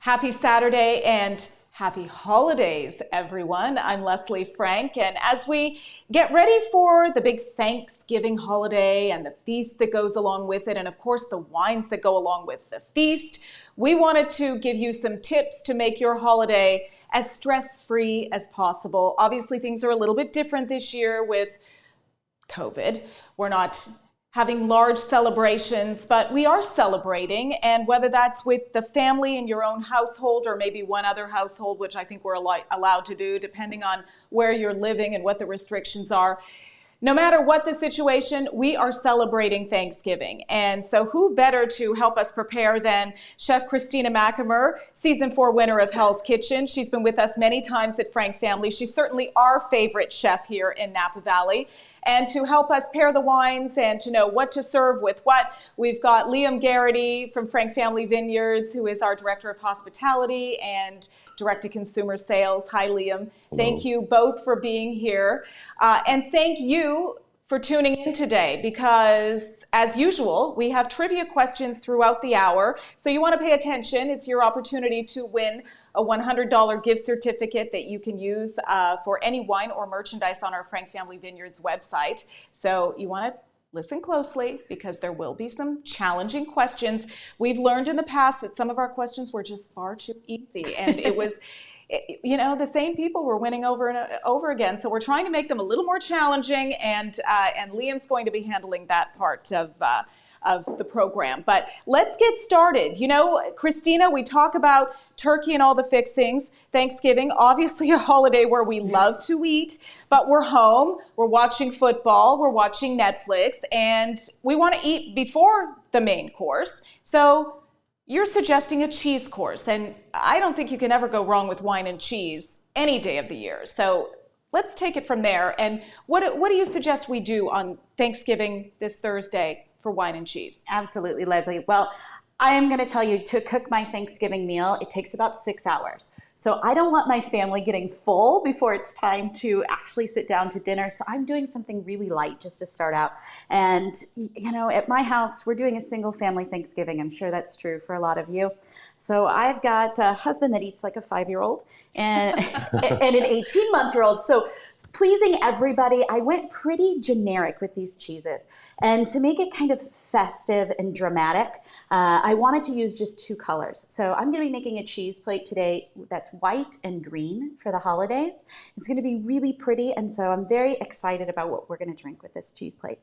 Happy Saturday and happy holidays, everyone. I'm Leslie Frank, and as we get ready for the big Thanksgiving holiday and the feast that goes along with it, and of course the wines that go along with the feast, we wanted to give you some tips to make your holiday as stress-free as possible. Obviously, things are a little bit different this year with COVID. We're not having large celebrations, but we are celebrating, and whether that's with the family in your own household or maybe one other household, which I think we're allowed to do depending on where you're living and what the restrictions are. No matter what the situation, we are celebrating Thanksgiving. And so who better to help us prepare than Chef Christina Machamer, Season 4 winner of Hell's Kitchen. She's been with us many times at Frank Family. She's certainly our favorite chef here in Napa Valley. And to help us pair the wines and to know what to serve with what, we've got Liam Garrity from Frank Family Vineyards, who is our Director of Hospitality and Direct-to-Consumer Sales. Hi, Liam. Hello. Thank you both for being here. And thank you for tuning in today because, as usual, we have trivia questions throughout the hour. So you want to pay attention. It's your opportunity to win a $100 gift certificate that you can use for any wine or merchandise on our Frank Family Vineyards website. So you want to listen closely because there will be some challenging questions. We've learned in the past that some of our questions were just far too easy, and it was, you know, the same people were winning over and over again. So we're trying to make them a little more challenging, and Liam's going to be handling that part of the program. But let's get started. You know, Christina, we talk about turkey and all the fixings. Thanksgiving, obviously a holiday where we love to eat, but we're home, we're watching football, we're watching Netflix, and we want to eat before the main course. So you're suggesting a cheese course, and I don't think you can ever go wrong with wine and cheese any day of the year. So let's take it from there. And what do you suggest we do on Thanksgiving this Thursday for wine and cheese? Absolutely, Leslie. Well, I am going to tell you, to cook my Thanksgiving meal, it takes about 6 hours. So I don't want my family getting full before it's time to actually sit down to dinner. So I'm doing something really light just to start out. And, you know, at my house, we're doing a single family Thanksgiving. I'm sure that's true for a lot of you. So I've got a husband that eats like a 5-year-old and, and an 18-month-year-old. So pleasing everybody, I went pretty generic with these cheeses. And to make it kind of festive and dramatic, I wanted to use just 2 colors. So I'm going to be making a cheese plate today that's white and green for the holidays. It's going to be really pretty, and so I'm very excited about what we're going to drink with this cheese plate.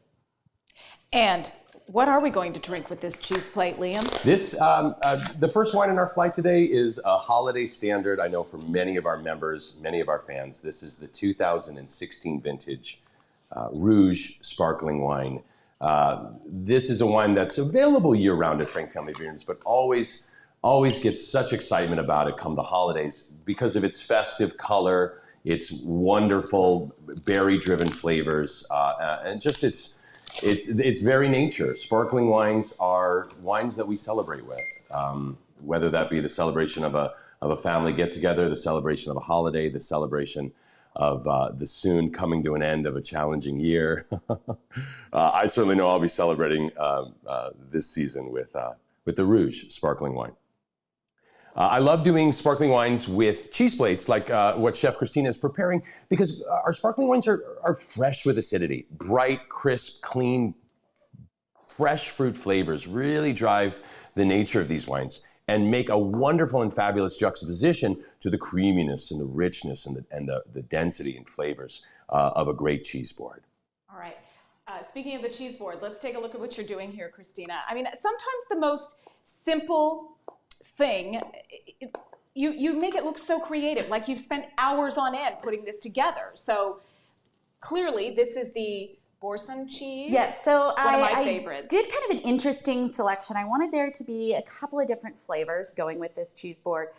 And what are we going to drink with this cheese plate, Liam? This, the first wine in our flight today is a holiday standard. I know for many of our members, many of our fans, this is the 2016 vintage Rouge sparkling wine. This is a wine that's available year-round at Frank Family Vineyards, but always gets such excitement about it come the holidays because of its festive color, its wonderful berry-driven flavors, and just its very nature. Sparkling wines are wines that we celebrate with, whether that be the celebration of a family get-together, the celebration of a holiday, the celebration of the soon coming to an end of a challenging year. I certainly know I'll be celebrating this season with the Rouge sparkling wine. I love doing sparkling wines with cheese plates like what Chef Christina is preparing because our sparkling wines are fresh with acidity. Bright, crisp, clean, fresh fruit flavors really drive the nature of these wines and make a wonderful and fabulous juxtaposition to the creaminess and the richness and the density and flavors of a great cheese board. All right. Speaking of the cheese board, let's take a look at what you're doing here, Christina. I mean, sometimes the most simple thing, you make it look so creative, like you've spent hours on end putting this together. So clearly this is the Boursin cheese. Yes, so one of my favorites. I did kind of an interesting selection. I wanted there to be a couple of different flavors going with this cheese board.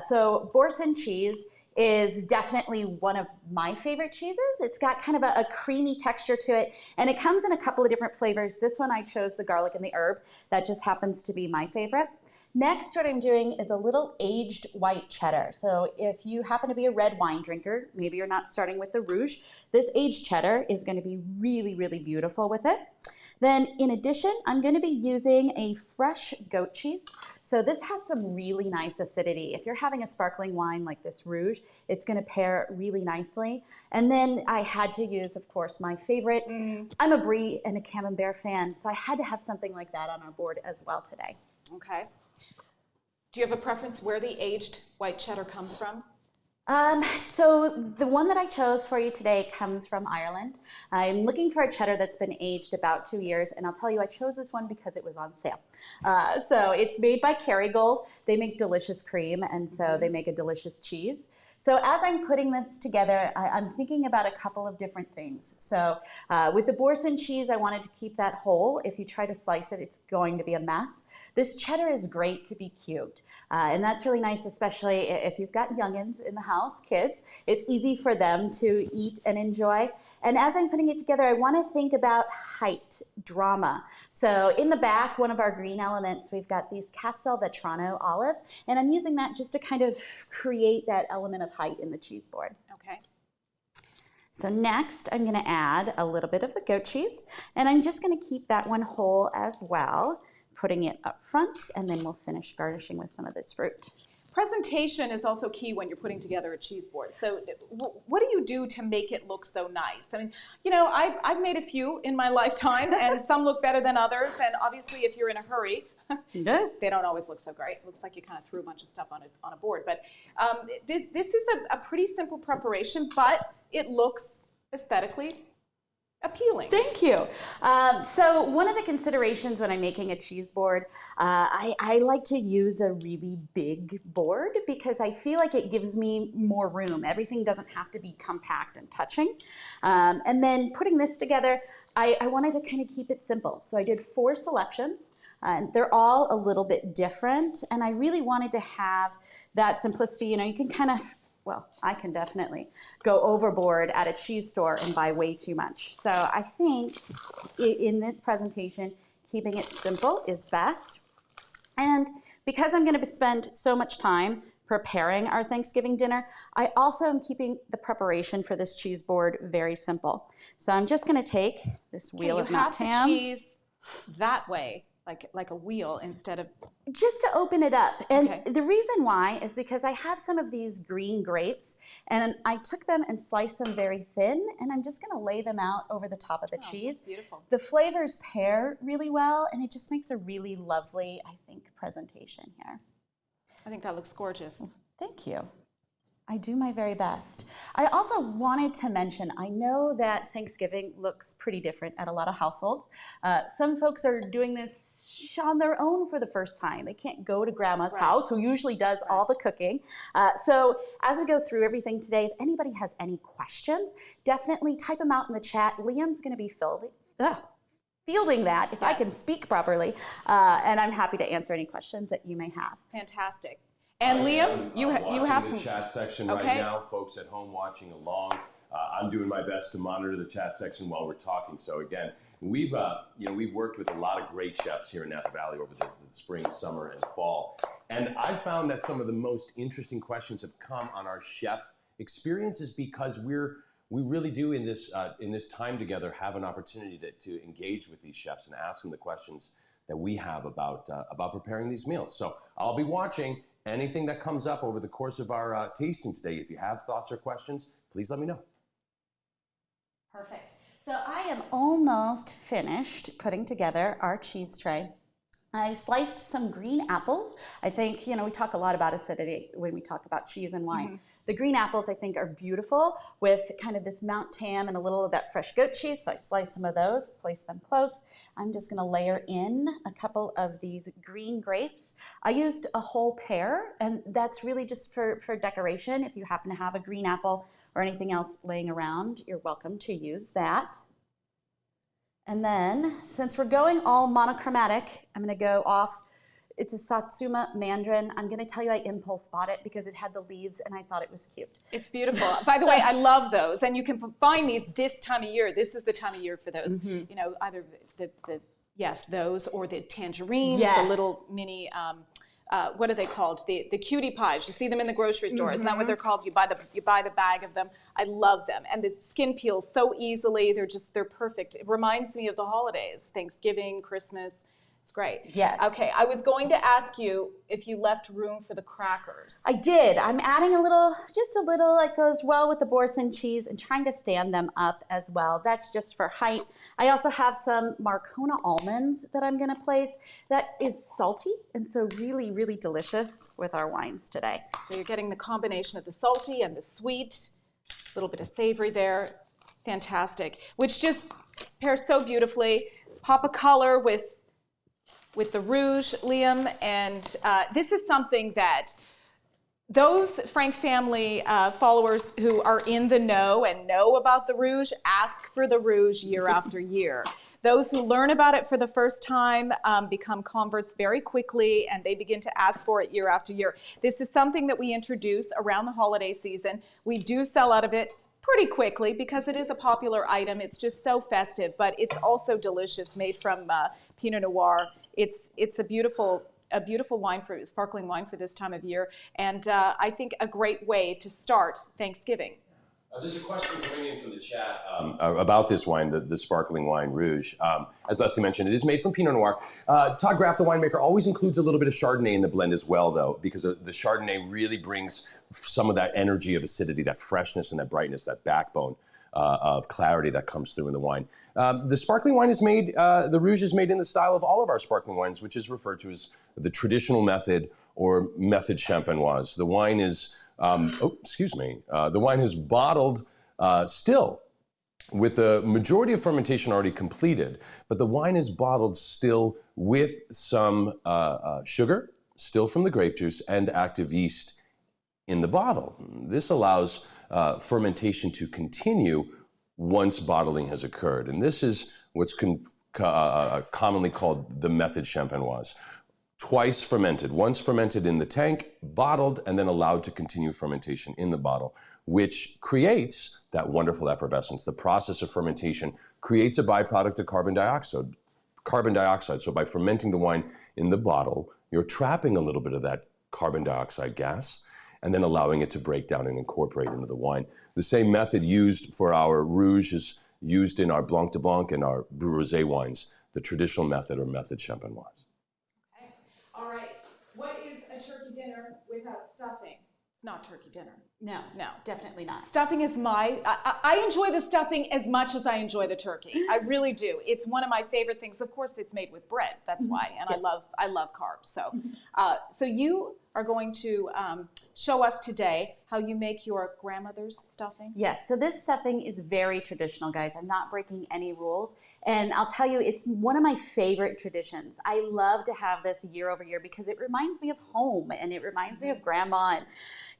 So Boursin cheese is definitely one of my favorite cheeses. It's got kind of a creamy texture to it, and it comes in a couple of different flavors. This one I chose the garlic and the herb. That just happens to be my favorite. Next, what I'm doing is a little aged white cheddar. So if you happen to be a red wine drinker, maybe you're not starting with the Rouge, this aged cheddar is going to be really, really beautiful with it. Then in addition, I'm going to be using a fresh goat cheese. So this has some really nice acidity. If you're having a sparkling wine like this Rouge, it's going to pair really nicely. And then I had to use, of course, my favorite. I'm a Brie and a Camembert fan, so I had to have something like that on our board as well today. Okay. Do you have a preference where the aged white cheddar comes from? So the one that I chose for you today comes from Ireland. I'm looking for a cheddar that's been aged about 2 years, and I'll tell you I chose this one because it was on sale. So it's made by Kerrygold. They make delicious cream, and so they make a delicious cheese. So as I'm putting this together, I'm thinking about a couple of different things. So with the Boursin cheese, I wanted to keep that whole. If you try to slice it, it's going to be a mess. This cheddar is great to be cubed, and that's really nice, especially if you've got youngins in the house, kids. It's easy for them to eat and enjoy. And as I'm putting it together, I want to think about height, drama. So in the back, one of our green elements, we've got these Castelvetrano olives, and I'm using that just to kind of create that element of height in the cheese board. Okay. So next, I'm going to add a little bit of the goat cheese, and I'm just going to keep that one whole as well, putting it up front, and then we'll finish garnishing with some of this fruit. Presentation is also key when you're putting together a cheese board. So what do you do to make it look so nice? I mean, you know, I've made a few in my lifetime, and some look better than others, and obviously if you're in a hurry, they don't always look so great. It looks like you kind of threw a bunch of stuff on a board. But this is a pretty simple preparation, but it looks aesthetically appealing. Thank you. So one of the considerations when I'm making a cheese board, I like to use a really big board because I feel like it gives me more room. Everything doesn't have to be compact and touching. And then putting this together, I wanted to kind of keep it simple. So I did 4 selections. They're all a little bit different, and I really wanted to have that simplicity. You know, you can kind of, well, I can definitely go overboard at a cheese store and buy way too much. So I think in this presentation, keeping it simple is best. And because I'm going to spend so much time preparing our Thanksgiving dinner, I also am keeping the preparation for this cheese board very simple. So I'm just going to take this wheel of Mount Tam. You have the cheese that way, like a wheel instead of... Just to open it up. And Okay. the reason why is because I have some of these green grapes, and I took them and sliced them very thin, and I'm just going to lay them out over the top of the cheese. That's beautiful. The flavors pair really well, and it just makes a really lovely, I think, presentation here. I think that looks gorgeous. Thank you. I do my very best. I also wanted to mention, I know that Thanksgiving looks pretty different at a lot of households. Some folks are doing this on their own for the first time. They can't go to grandma's house, who usually does all the cooking. So as we go through everything today, if anybody has any questions, definitely type them out in the chat. Liam's going to be fielding that, if I can speak properly, and I'm happy to answer any questions that you may have. Fantastic. And Liam, you have some some chat section right now. Folks at home watching along. I'm doing my best to monitor the chat section while we're talking. So again, we've worked with a lot of great chefs here in Napa Valley over the spring, summer, and fall. And I found that some of the most interesting questions have come on our chef experiences because we really do in this time together have an opportunity to engage with these chefs and ask them the questions that we have about preparing these meals. So I'll be watching anything that comes up over the course of our tasting today. If you have thoughts or questions, please let me know. Perfect. So I am almost finished putting together our cheese tray. I sliced some green apples. I think, we talk a lot about acidity when we talk about cheese and wine. Mm-hmm. The green apples, I think, are beautiful with kind of this Mount Tam and a little of that fresh goat cheese. So I sliced some of those, placed them close. I'm just going to layer in a couple of these green grapes. I used a whole pear, and that's really just for decoration. If you happen to have a green apple or anything else laying around, you're welcome to use that. And then, since we're going all monochromatic, I'm going to go off. It's a Satsuma mandarin. I'm going to tell you I impulse bought it because it had the leaves and I thought it was cute. It's beautiful. By the way, I love those. And you can find these this time of year. This is the time of year for those. Mm-hmm. Either those or the tangerines, the little mini what are they called? The cutie pies. You see them in the grocery store. Isn't that what they're called? You buy the bag of them. I love them, and the skin peels so easily. They're perfect. It reminds me of the holidays, Thanksgiving, Christmas. It's great. Yes. Okay, I was going to ask you if you left room for the crackers. I did. I'm adding just a little that goes well with the Boursin cheese and trying to stand them up as well. That's just for height. I also have some Marcona almonds that I'm going to place. That is salty and so really, really delicious with our wines today. So you're getting the combination of the salty and the sweet, a little bit of savory there. Fantastic. Which just pairs so beautifully. Pop of color with the Rouge, Liam, and this is something that those Frank family followers who are in the know and know about the Rouge ask for the Rouge year after year. Those who learn about it for the first time become converts very quickly, and they begin to ask for it year after year. This is something that we introduce around the holiday season. We do sell out of it pretty quickly because it is a popular item. It's just so festive, but it's also delicious, made from Pinot Noir. It's a beautiful wine sparkling wine for this time of year, and I think a great way to start Thanksgiving. There's a question coming in from the chat about this wine, the sparkling wine Rouge. As Leslie mentioned, it is made from Pinot Noir. Todd Graff, the winemaker, always includes a little bit of Chardonnay in the blend as well, though, because the Chardonnay really brings some of that energy of acidity, that freshness and that brightness, that backbone of clarity that comes through in the wine. The sparkling wine is made, the Rouge is made in the style of all of our sparkling wines, which is referred to as the traditional method or method champenoise. The wine is, the wine is bottled still with the majority of fermentation already completed, but the wine is bottled still with some sugar, still from the grape juice, and active yeast in the bottle. This allows fermentation to continue once bottling has occurred. And this is what's commonly called the method champenoise. Twice fermented, once fermented in the tank, bottled, and then allowed to continue fermentation in the bottle, which creates that wonderful effervescence. The process of fermentation creates a byproduct of carbon dioxide. So by fermenting the wine in the bottle, you're trapping a little bit of that carbon dioxide gas and then allowing it to break down and incorporate into the wine. The same method used for our Rouge is used in our Blanc de Blanc and our Brut Rosé wines, the traditional method or method champenoise. Okay. All right. What is a turkey dinner without stuffing? It's not turkey dinner. No, definitely not. Stuffing is I enjoy the stuffing as much as I enjoy the turkey. I really do. It's one of my favorite things. Of course, it's made with bread. That's why. And yes. I love carbs. So, so you are going to show us today how you make your grandmother's stuffing. Yes, so this stuffing is very traditional, guys. I'm not breaking any rules. And I'll tell you, it's one of my favorite traditions. I love to have this year over year because it reminds me of home and it reminds me of grandma. And,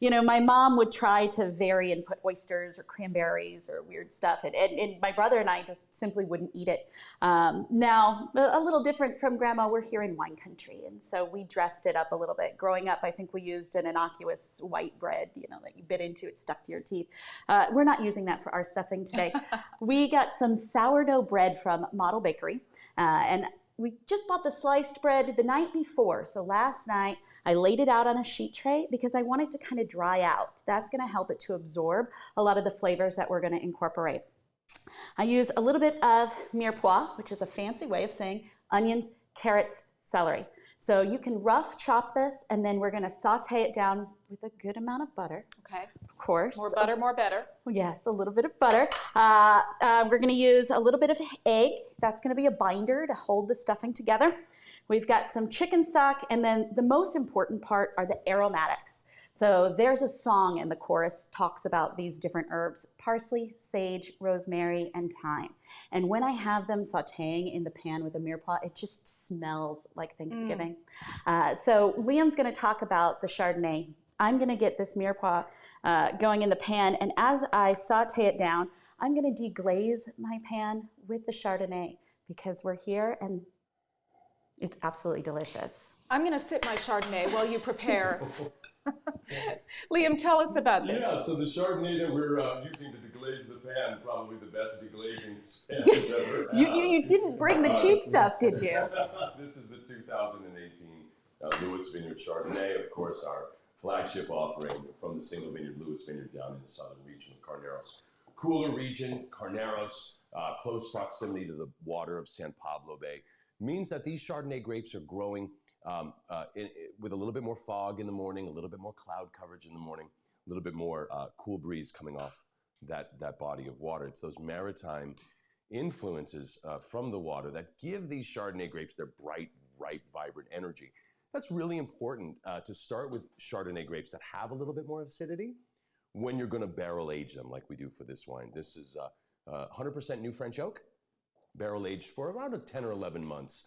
you know, my mom would try to vary and put oysters or cranberries or weird stuff. And my brother and I just simply wouldn't eat it. Now, a little different from grandma, we're here in wine country. And so we dressed it up a little bit. Growing up, I think we used an innocuous white bread, you know, that you bit into, it stuck to your teeth. We're not using that for our stuffing today. We got some sourdough bread from Model Bakery, and we just bought the sliced bread the night before. So last night, I laid it out on a sheet tray because I want it to kind of dry out. That's going to help it to absorb a lot of the flavors that we're going to incorporate. I use a little bit of mirepoix, which is a fancy way of saying onions, carrots, celery. So you can rough chop this, and then we're going to saute it down with a good amount of butter. Okay. Of course. More butter, more better. Yes, a little bit of butter. We're going to use a little bit of egg. That's going to be a binder to hold the stuffing together. We've got some chicken stock, and then the most important part are the aromatics. So there's a song and the chorus talks about these different herbs: parsley, sage, rosemary, and thyme. And when I have them sauteing in the pan with a mirepoix, it just smells like Thanksgiving. So Liam's going to talk about the Chardonnay. I'm going to get this mirepoix going in the pan, and as I saute it down, I'm going to deglaze my pan with the Chardonnay because we're here and it's absolutely delicious. I'm going to sip my Chardonnay while you prepare. Liam, tell us about this. Yeah, so the Chardonnay that we're using to deglaze the pan, probably the best deglazing pan Yes. ever. You didn't bring the cheap stuff, did you? This is the 2018 Lewis Vineyard Chardonnay, of course, our flagship offering from the single vineyard Lewis Vineyard down in the southern region of Carneros. Cooler region, Carneros, close proximity to the water of San Pablo Bay, means that these Chardonnay grapes are growing with a little bit more fog in the morning, a little bit more cloud coverage in the morning, a little bit more cool breeze coming off that body of water. It's those maritime influences from the water that give these Chardonnay grapes their bright, ripe, vibrant energy. That's really important to start with Chardonnay grapes that have a little bit more acidity when you're going to barrel age them like we do for this wine. This is 100% new French oak, barrel aged for around 10 or 11 months,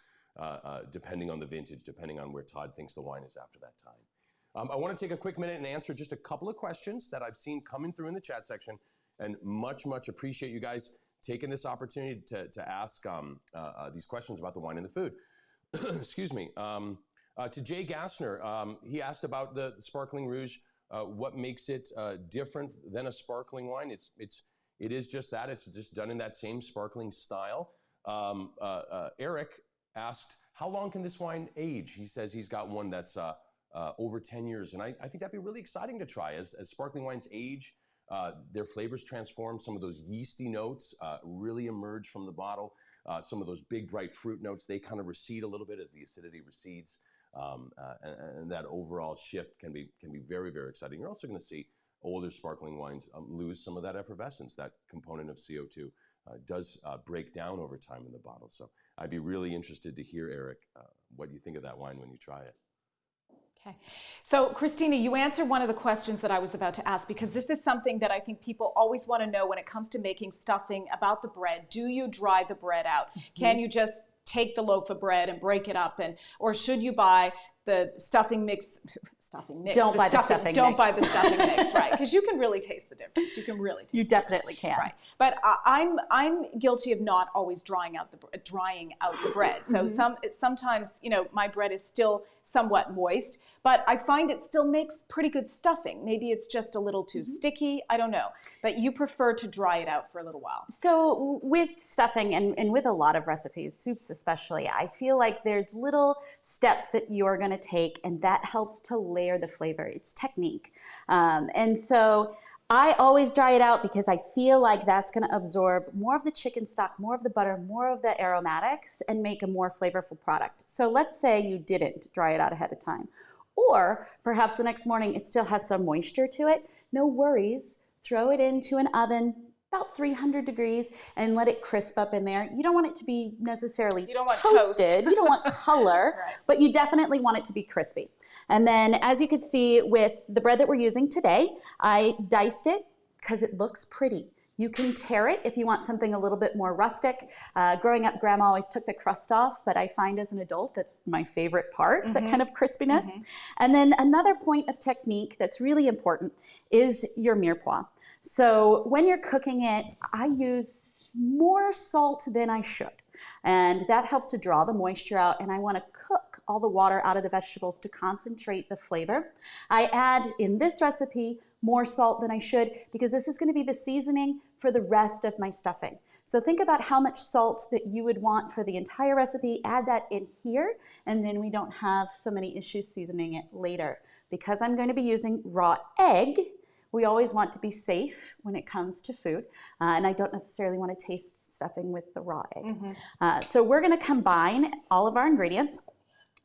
depending on the vintage, depending on where Todd thinks the wine is after that time. I want to take a quick minute and answer just a couple of questions that I've seen coming through in the chat section, and much appreciate you guys taking this opportunity to ask these questions about the wine and the food. Excuse me. To Jay Gassner, he asked about the Sparkling Rouge. What makes it different than a sparkling wine? It is just that. It's just done in that same sparkling style. Eric asked, how long can this wine age? He says he's got one that's over 10 years. And I think that'd be really exciting to try. As sparkling wines age, their flavors transform. Some of those yeasty notes really emerge from the bottle. Some of those big, bright fruit notes, they kind of recede a little bit as the acidity recedes. And that overall shift can be very, very exciting. You're also going to see older sparkling wines lose some of that effervescence. That component of CO2 does break down over time in the bottle. So I'd be really interested to hear, Eric, what you think of that wine when you try it. Okay. So, Christina, you answered one of the questions that I was about to ask, because this is something that I think people always want to know when it comes to making stuffing about the bread. Do you dry the bread out? Can you just take the loaf of bread and break it up, or should you buy the stuffing mix? Don't buy the stuffing mix, right? Because you can really taste the difference. You can really taste. You definitely can. Right. But I'm guilty of not always drying out the bread. So sometimes my bread is still somewhat moist, but I find it still makes pretty good stuffing. Maybe it's just a little too sticky. I don't know. But you prefer to dry it out for a little while. So with stuffing and with a lot of recipes, soups especially, I feel like there's little steps that you're going to take, and that helps to layer the flavor. It's technique. And so I always dry it out because I feel like that's going to absorb more of the chicken stock, more of the butter, more of the aromatics, and make a more flavorful product. So let's say you didn't dry it out ahead of time. Or perhaps the next morning it still has some moisture to it. No worries. Throw it into an oven, about 300 degrees, and let it crisp up in there. You don't want it to be necessarily toasted. You don't want color, right, but you definitely want it to be crispy. And then, as you can see with the bread that we're using today, I diced it because it looks pretty. You can tear it if you want something a little bit more rustic. Growing up, Grandma always took the crust off, but I find as an adult that's my favorite part, that kind of crispiness. And then another point of technique that's really important is your mirepoix. So when you're cooking it, I use more salt than I should. And that helps to draw the moisture out, and I want to cook all the water out of the vegetables to concentrate the flavor. I add, in this recipe, more salt than I should because this is going to be the seasoning for the rest of my stuffing. So think about how much salt that you would want for the entire recipe, add that in here, and then we don't have so many issues seasoning it later. Because I'm going to be using raw egg, we always want to be safe when it comes to food, and I don't necessarily want to taste stuffing with the raw egg. So we're going to combine all of our ingredients.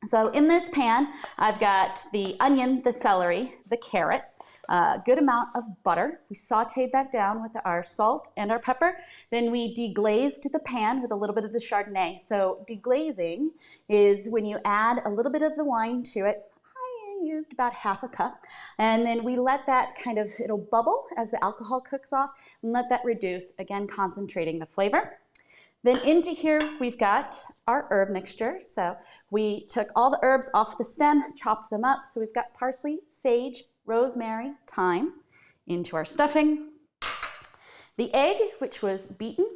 So in this pan, I've got the onion, the celery, the carrot, a good amount of butter. We sauteed that down with our salt and our pepper. Then we deglazed the pan with a little bit of the Chardonnay. So deglazing is when you add a little bit of the wine to it. I used about half a cup. And then we let that it'll bubble as the alcohol cooks off, and let that reduce, again concentrating the flavor. Then into here, we've got our herb mixture. So we took all the herbs off the stem, chopped them up. So we've got parsley, sage, rosemary, thyme into our stuffing. The egg, which was beaten,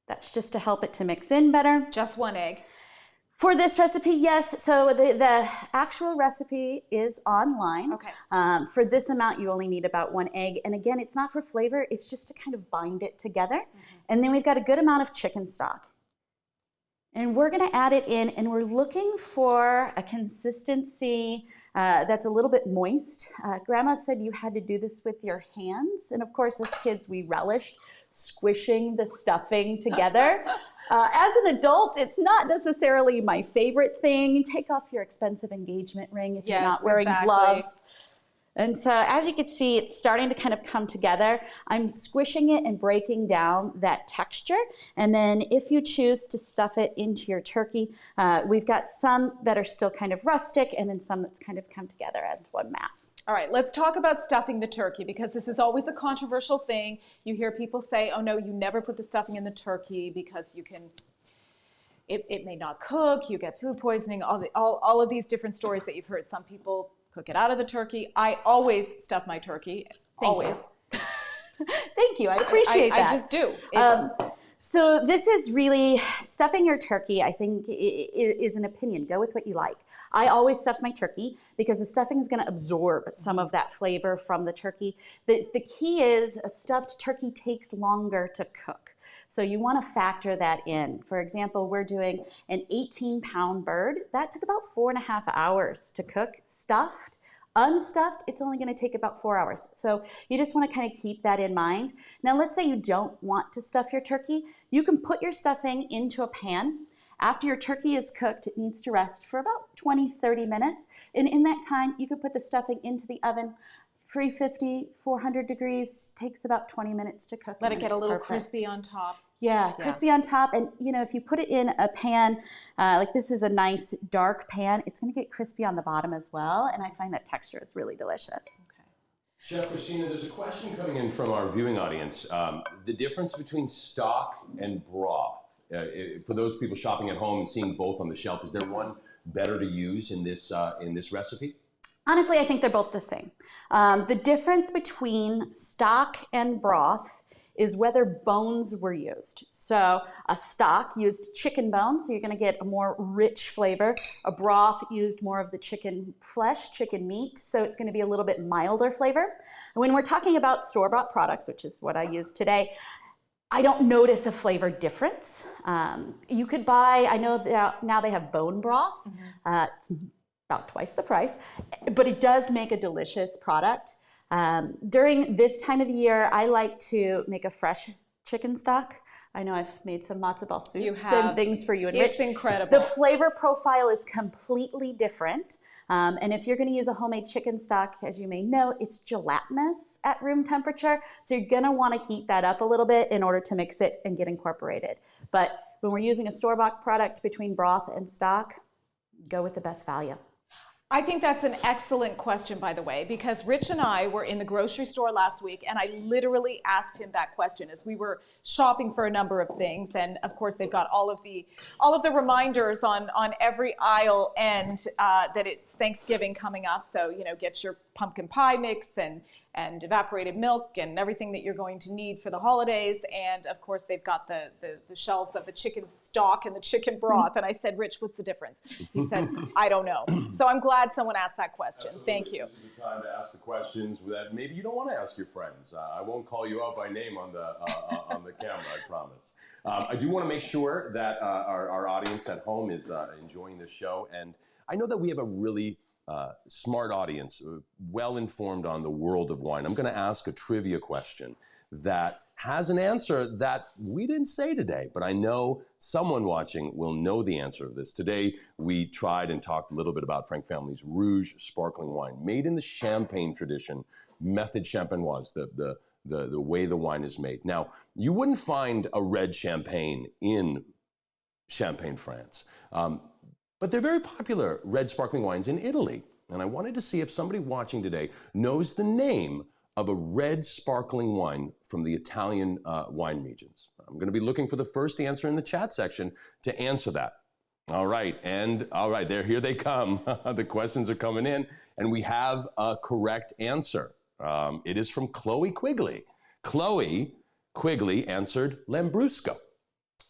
that's just to help it to mix in better. Just one egg. For this recipe, yes. So the actual recipe is online. Okay. For this amount, you only need about one egg. And again, it's not for flavor. It's just to kind of bind it together. And then we've got a good amount of chicken stock. And we're going to add it in, and we're looking for a consistency that's a little bit moist. Grandma said you had to do this with your hands, and of course, as kids, we relished squishing the stuffing together. As an adult, it's not necessarily my favorite thing. Take off your expensive engagement ring if you're not wearing gloves. And so as you can see, it's starting to kind of come together. I'm squishing it and breaking down that texture. And then if you choose to stuff it into your turkey, we've got some that are still kind of rustic and then some that's kind of come together as one mass. All right, let's talk about stuffing the turkey, because this is always a controversial thing. You hear people say, oh no, you never put the stuffing in the turkey because you can, it may not cook, you get food poisoning, all of these different stories that you've heard. Some people cook it out of the turkey. I always stuff my turkey. Always. Thank you. I appreciate that. I just do. So this is really stuffing your turkey, I think, is an opinion. Go with what you like. I always stuff my turkey because the stuffing is going to absorb some of that flavor from the turkey. The key is a stuffed turkey takes longer to cook. So you want to factor that in. For example, we're doing an 18-pound bird. That took about 4.5 hours to cook. Stuffed, unstuffed, it's only going to take about 4 hours. So you just want to kind of keep that in mind. Now, let's say you don't want to stuff your turkey. You can put your stuffing into a pan. After your turkey is cooked, it needs to rest for about 20-30 minutes. And in that time, you can put the stuffing into the oven. 350, 400 degrees, takes about 20 minutes to cook. Let it get a little crispy on top. Yeah, crispy on top. And you know, if you put it in a pan, like this is a nice dark pan, it's gonna get crispy on the bottom as well. And I find that texture is really delicious. Okay. Chef Christina, there's a question coming in from our viewing audience. The difference between stock and broth. For those people shopping at home and seeing both on the shelf, is there one better to use in this recipe? Honestly, I think they're both the same. The difference between stock and broth is whether bones were used. So a stock used chicken bones, so you're gonna get a more rich flavor. A broth used more of the chicken flesh, chicken meat, so it's gonna be a little bit milder flavor. And when we're talking about store-bought products, which is what I use today, I don't notice a flavor difference. You could buy, I know that now they have bone broth. It's about twice the price, but it does make a delicious product. During this time of the year, I like to make a fresh chicken stock. I know I've made some matzo ball soups and things for you. And it's incredible. The flavor profile is completely different. And if you're going to use a homemade chicken stock, as you may know, it's gelatinous at room temperature. So you're going to want to heat that up a little bit in order to mix it and get incorporated. But when we're using a store-bought product between broth and stock, go with the best value. I think that's an excellent question, by the way, because Rich and I were in the grocery store last week, and I literally asked him that question as we were shopping for a number of things. And of course, they've got all of the reminders on every aisle, and that it's Thanksgiving coming up. So, you know, get your pumpkin pie mix and evaporated milk and everything that you're going to need for the holidays. And of course, they've got the shelves of the chicken stock and the chicken broth. And I said, Rich, what's the difference? He said, I don't know. So I'm glad someone asked that question. Absolutely. Thank you. This is the time to ask the questions that maybe you don't want to ask your friends. I won't call you out by name on the camera, I promise. I do want to make sure that our audience at home is enjoying this show. And I know that we have a really smart audience, well informed on the world of wine. I'm going to ask a trivia question that has an answer that we didn't say today, but I know someone watching will know the answer of this. Today, we tried and talked a little bit about Frank Family's Rouge sparkling wine, made in the Champagne tradition, method champenoise, the way the wine is made. Now, you wouldn't find a red champagne in Champagne, France. But they're very popular red sparkling wines in Italy. And I wanted to see if somebody watching today knows the name of a red sparkling wine from the Italian wine regions. I'm going to be looking for the first answer in the chat section to answer that. All right, here they come. The questions are coming in, and we have a correct answer. It is from Chloe Quigley. Chloe Quigley answered Lambrusco.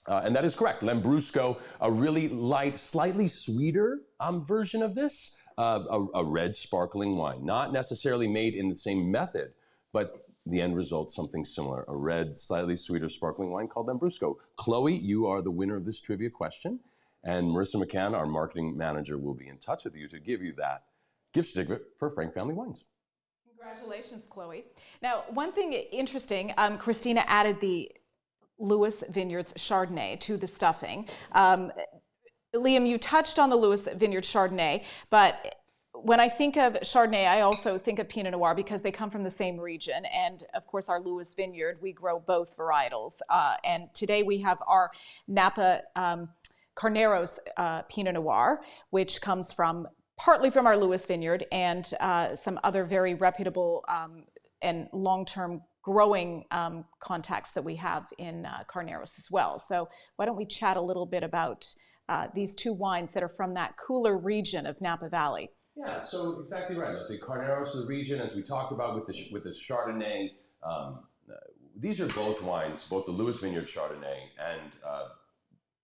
And that is correct. Lambrusco, a really light, slightly sweeter version of this, a red sparkling wine. Not necessarily made in the same method, but the end result, something similar. A red, slightly sweeter sparkling wine called Lambrusco. Chloe, you are the winner of this trivia question. And Marissa McCann, our marketing manager, will be in touch with you to give you that gift certificate for Frank Family Wines. Congratulations, Chloe. Now, one thing interesting, Christina added the Lewis Vineyards Chardonnay to the stuffing. Liam, you touched on the Lewis Vineyard Chardonnay, but when I think of Chardonnay, I also think of Pinot Noir because they come from the same region. And of course, our Lewis Vineyard, we grow both varietals. And today we have our Napa Carneros Pinot Noir, which comes partly from our Lewis Vineyard and some other very reputable and long-term growing contacts that we have in Carneros as well. So why don't we chat a little bit about these two wines that are from that cooler region of Napa Valley? Yeah, so exactly right. Let's say Carneros, the region, as we talked about with the Chardonnay. These are both wines, both the Lewis Vineyard Chardonnay and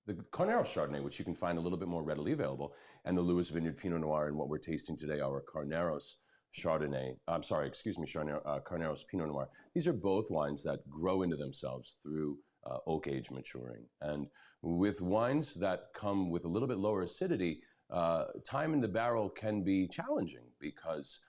the Carneros Chardonnay, which you can find a little bit more readily available, and the Lewis Vineyard Pinot Noir, and what we're tasting today, our Carneros Chardonnay. Carneros Pinot Noir. These are both wines that grow into themselves through oak age maturing. And with wines that come with a little bit lower acidity, time in the barrel can be challenging because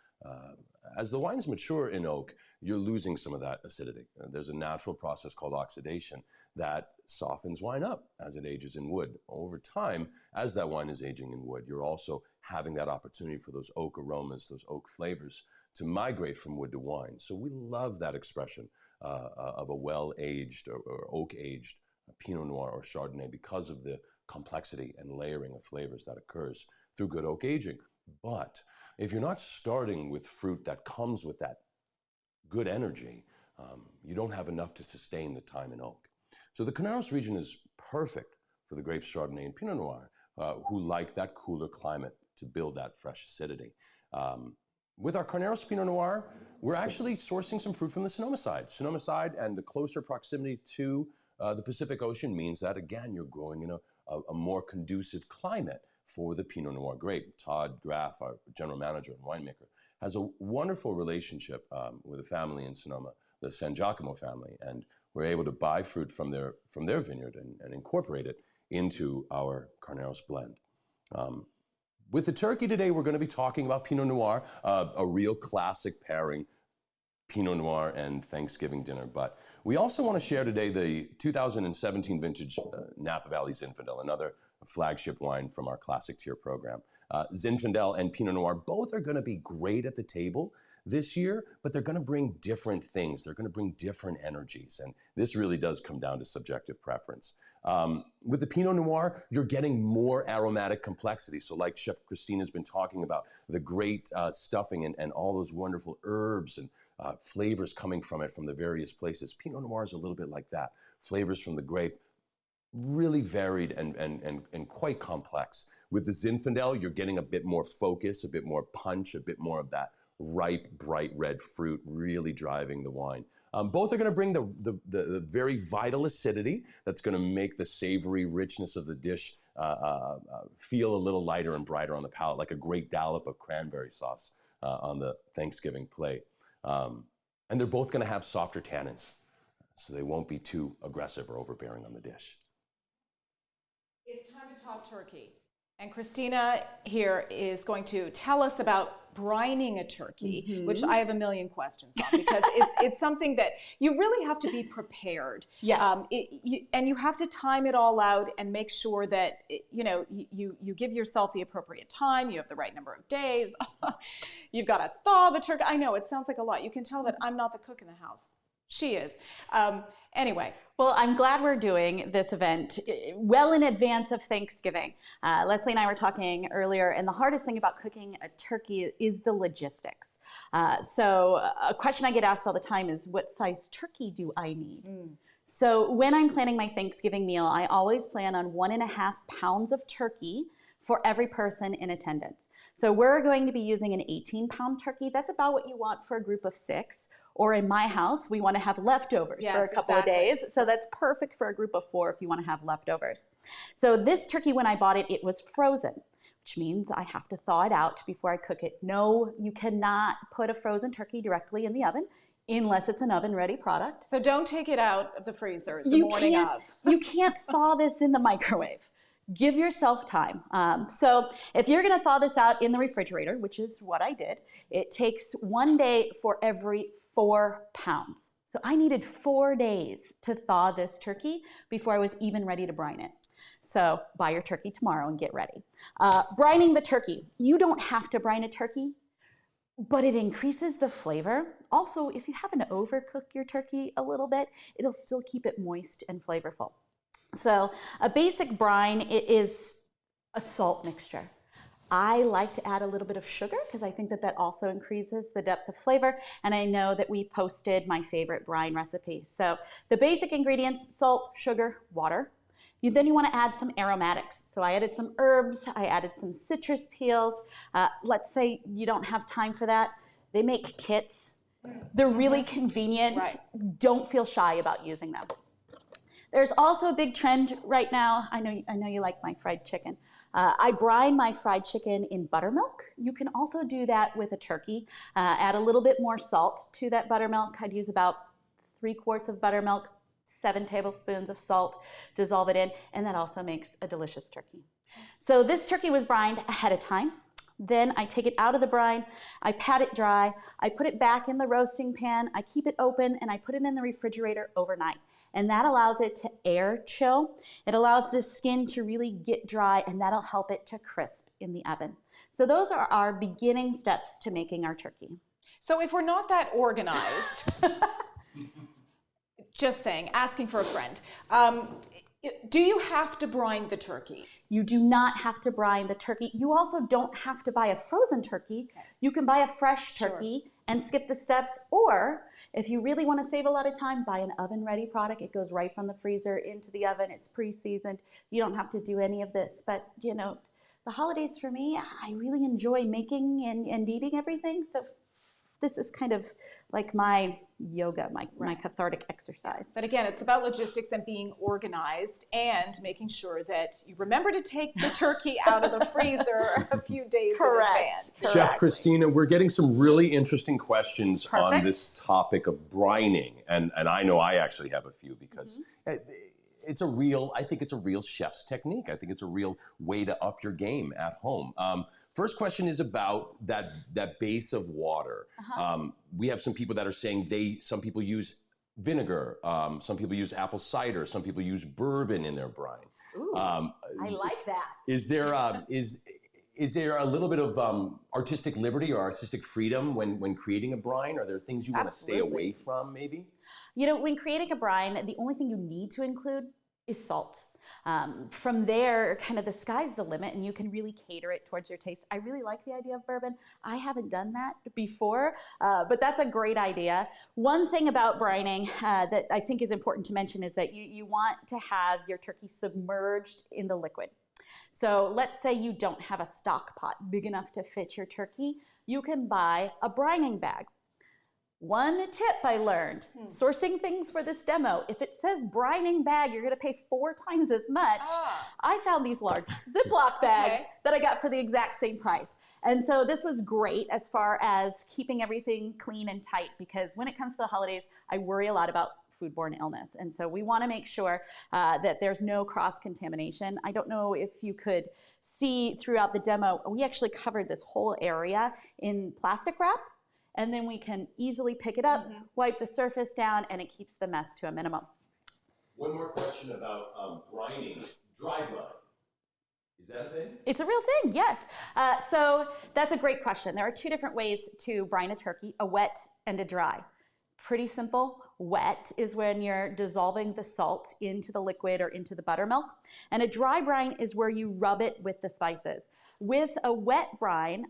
as the wines mature in oak, you're losing some of that acidity. There's a natural process called oxidation that softens wine up as it ages in wood. Over time, as that wine is aging in wood, you're also having that opportunity for those oak aromas, those oak flavors to migrate from wood to wine. So we love that expression of a well-aged or oak-aged Pinot Noir or Chardonnay because of the complexity and layering of flavors that occurs through good oak aging. But if you're not starting with fruit that comes with that good energy, you don't have enough to sustain the time in oak. So the Carneros region is perfect for the grapes Chardonnay and Pinot Noir, who like that cooler climate to build that fresh acidity. With our Carneros Pinot Noir, we're actually sourcing some fruit from the Sonoma side. Sonoma side and the closer proximity to the Pacific Ocean means that, again, you're growing in a more conducive climate for the Pinot Noir grape. Todd Graff, our general manager and winemaker, has a wonderful relationship with a family in Sonoma, the San Giacomo family, and we're able to buy fruit from their vineyard and incorporate it into our Carneros blend. With the turkey today, we're going to be talking about Pinot Noir, a real classic pairing, Pinot Noir and Thanksgiving dinner. But we also want to share today the 2017 vintage Napa Valley Zinfandel, another flagship wine from our classic tier program. Zinfandel and Pinot Noir both are going to be great at the table this year, but they're going to bring different things. They're going to bring different energies. And this really does come down to subjective preference. With the Pinot Noir, you're getting more aromatic complexity. So like Chef Christina's been talking about, the great stuffing and all those wonderful herbs and flavors coming from it from the various places. Pinot Noir is a little bit like that. Flavors from the grape, really varied and quite complex. With the Zinfandel, you're getting a bit more focus, a bit more punch, a bit more of that ripe, bright red fruit really driving the wine. Both are going to bring the very vital acidity that's going to make the savory richness of the dish feel a little lighter and brighter on the palate, like a great dollop of cranberry sauce on the Thanksgiving plate. And they're both going to have softer tannins, so they won't be too aggressive or overbearing on the dish. It's time to talk turkey. And Christina here is going to tell us about brining a turkey, which I have a million questions on because it's something that you really have to be prepared. Yes. And you have to time it all out and make sure that you give yourself the appropriate time. You have the right number of days. You've got to thaw the turkey. I know it sounds like a lot. You can tell that I'm not the cook in the house. She is. Anyway. Well, I'm glad we're doing this event well in advance of Thanksgiving. Leslie and I were talking earlier, and the hardest thing about cooking a turkey is the logistics. So a question I get asked all the time is, what size turkey do I need? So when I'm planning my Thanksgiving meal, I always plan on 1.5 pounds of turkey for every person in attendance. So we're going to be using an 18-pound turkey. That's about what you want for a group of 6. Or in my house, we want to have leftovers for a couple of days. So that's perfect for a group of 4 if you want to have leftovers. So this turkey, when I bought it, it was frozen, which means I have to thaw it out before I cook it. No, you cannot put a frozen turkey directly in the oven unless it's an oven-ready product. So don't take it out of the freezer the morning of. You can't thaw this in the microwave. give yourself time. So if you're going to thaw this out in the refrigerator, which is what I did, it takes 1 day for every 4 pounds. So I needed 4 days to thaw this turkey before I was even ready to brine it. So buy your turkey tomorrow and get ready. Brining the turkey. You don't have to brine a turkey, but it increases the flavor. Also, if you happen to overcook your turkey a little bit, it'll still keep it moist and flavorful. So a basic brine is a salt mixture. I like to add a little bit of sugar because I think that that also increases the depth of flavor. And I know that we posted my favorite brine recipe. So the basic ingredients: salt, sugar, water. Then you want to add some aromatics. So I added some herbs, I added some citrus peels. Let's say you don't have time for that. They make kits. They're really convenient. Right. Don't feel shy about using them. There's also a big trend right now. I know you like my fried chicken. I brine my fried chicken in buttermilk. You can also do that with a turkey. Add a little bit more salt to that buttermilk. I'd use about 3 quarts of buttermilk, 7 tablespoons of salt, dissolve it in, and that also makes a delicious turkey. So this turkey was brined ahead of time. Then I take it out of the brine, I pat it dry, I put it back in the roasting pan, I keep it open, and I put it in the refrigerator overnight. And that allows it to air chill. It allows the skin to really get dry, and that'll help it to crisp in the oven. So those are our beginning steps to making our turkey. So if we're not that organized, just saying, asking for a friend, do you have to brine the turkey? You do not have to brine the turkey. You also don't have to buy a frozen turkey. Okay. You can buy a fresh turkey and skip the steps. Or if you really want to save a lot of time, buy an oven-ready product. It goes right from the freezer into the oven. It's pre-seasoned. You don't have to do any of this. But, you know, the holidays for me, I really enjoy making and eating everything. So this is kind of like my yoga, my cathartic exercise. But again, it's about logistics and being organized and making sure that you remember to take the turkey out of the freezer a few days in advance. Chef Christina, we're getting some really interesting questions on this topic of brining. And I know I actually have a few because it's a real, I think it's a real chef's technique. I think it's a real way to up your game at home. First question is about that base of water. We have some people that are saying some people use vinegar, some people use apple cider, some people use bourbon in their brine. Ooh, I like that. Is there a little bit of artistic liberty or artistic freedom when creating a brine? Are there things you want to stay away from, maybe? You know, when creating a brine, the only thing you need to include is salt. From there, kind of the sky's the limit, and you can really cater it towards your taste. I really like the idea of bourbon. I haven't done that before, but that's a great idea. One thing about brining that I think is important to mention is that you want to have your turkey submerged in the liquid. So let's say you don't have a stock pot big enough to fit your turkey. You can buy a brining bag. One tip I learned, sourcing things for this demo, if it says brining bag, you're going to pay 4 times as much. I found these large Ziploc bags that I got for the exact same price. And so this was great as far as keeping everything clean and tight, because when it comes to the holidays, I worry a lot about foodborne illness. And so we want to make sure that there's no cross-contamination. I don't know if you could see throughout the demo, we actually covered this whole area in plastic wrap. And then we can easily pick it up, wipe the surface down, and it keeps the mess to a minimum. One more question about brining. Dry brine. Is that a thing? It's a real thing, yes. So that's a great question. There are 2 different ways to brine a turkey, a wet and a dry. Pretty simple. Wet is when you're dissolving the salt into the liquid or into the buttermilk. And a dry brine is where you rub it with the spices. With a wet brine,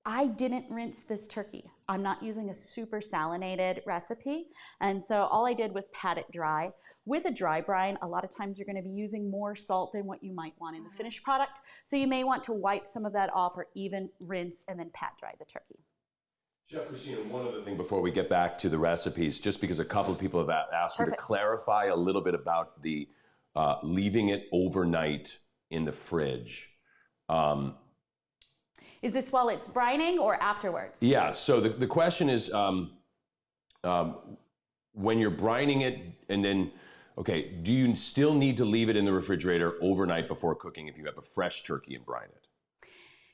I didn't rinse this turkey. I'm not using a super salinated recipe. And so all I did was pat it dry. With a dry brine, a lot of times you're going to be using more salt than what you might want in the finished product. So you may want to wipe some of that off or even rinse and then pat dry the turkey. Chef Christina, one other thing before we get back to the recipes, just because a couple of people have asked you to clarify a little bit about the leaving it overnight in the fridge. Is this while it's brining or afterwards? Yeah, so the question is, when you're brining it and then Okay, do you still need to leave it in the refrigerator overnight before cooking if you have a fresh turkey and brine it?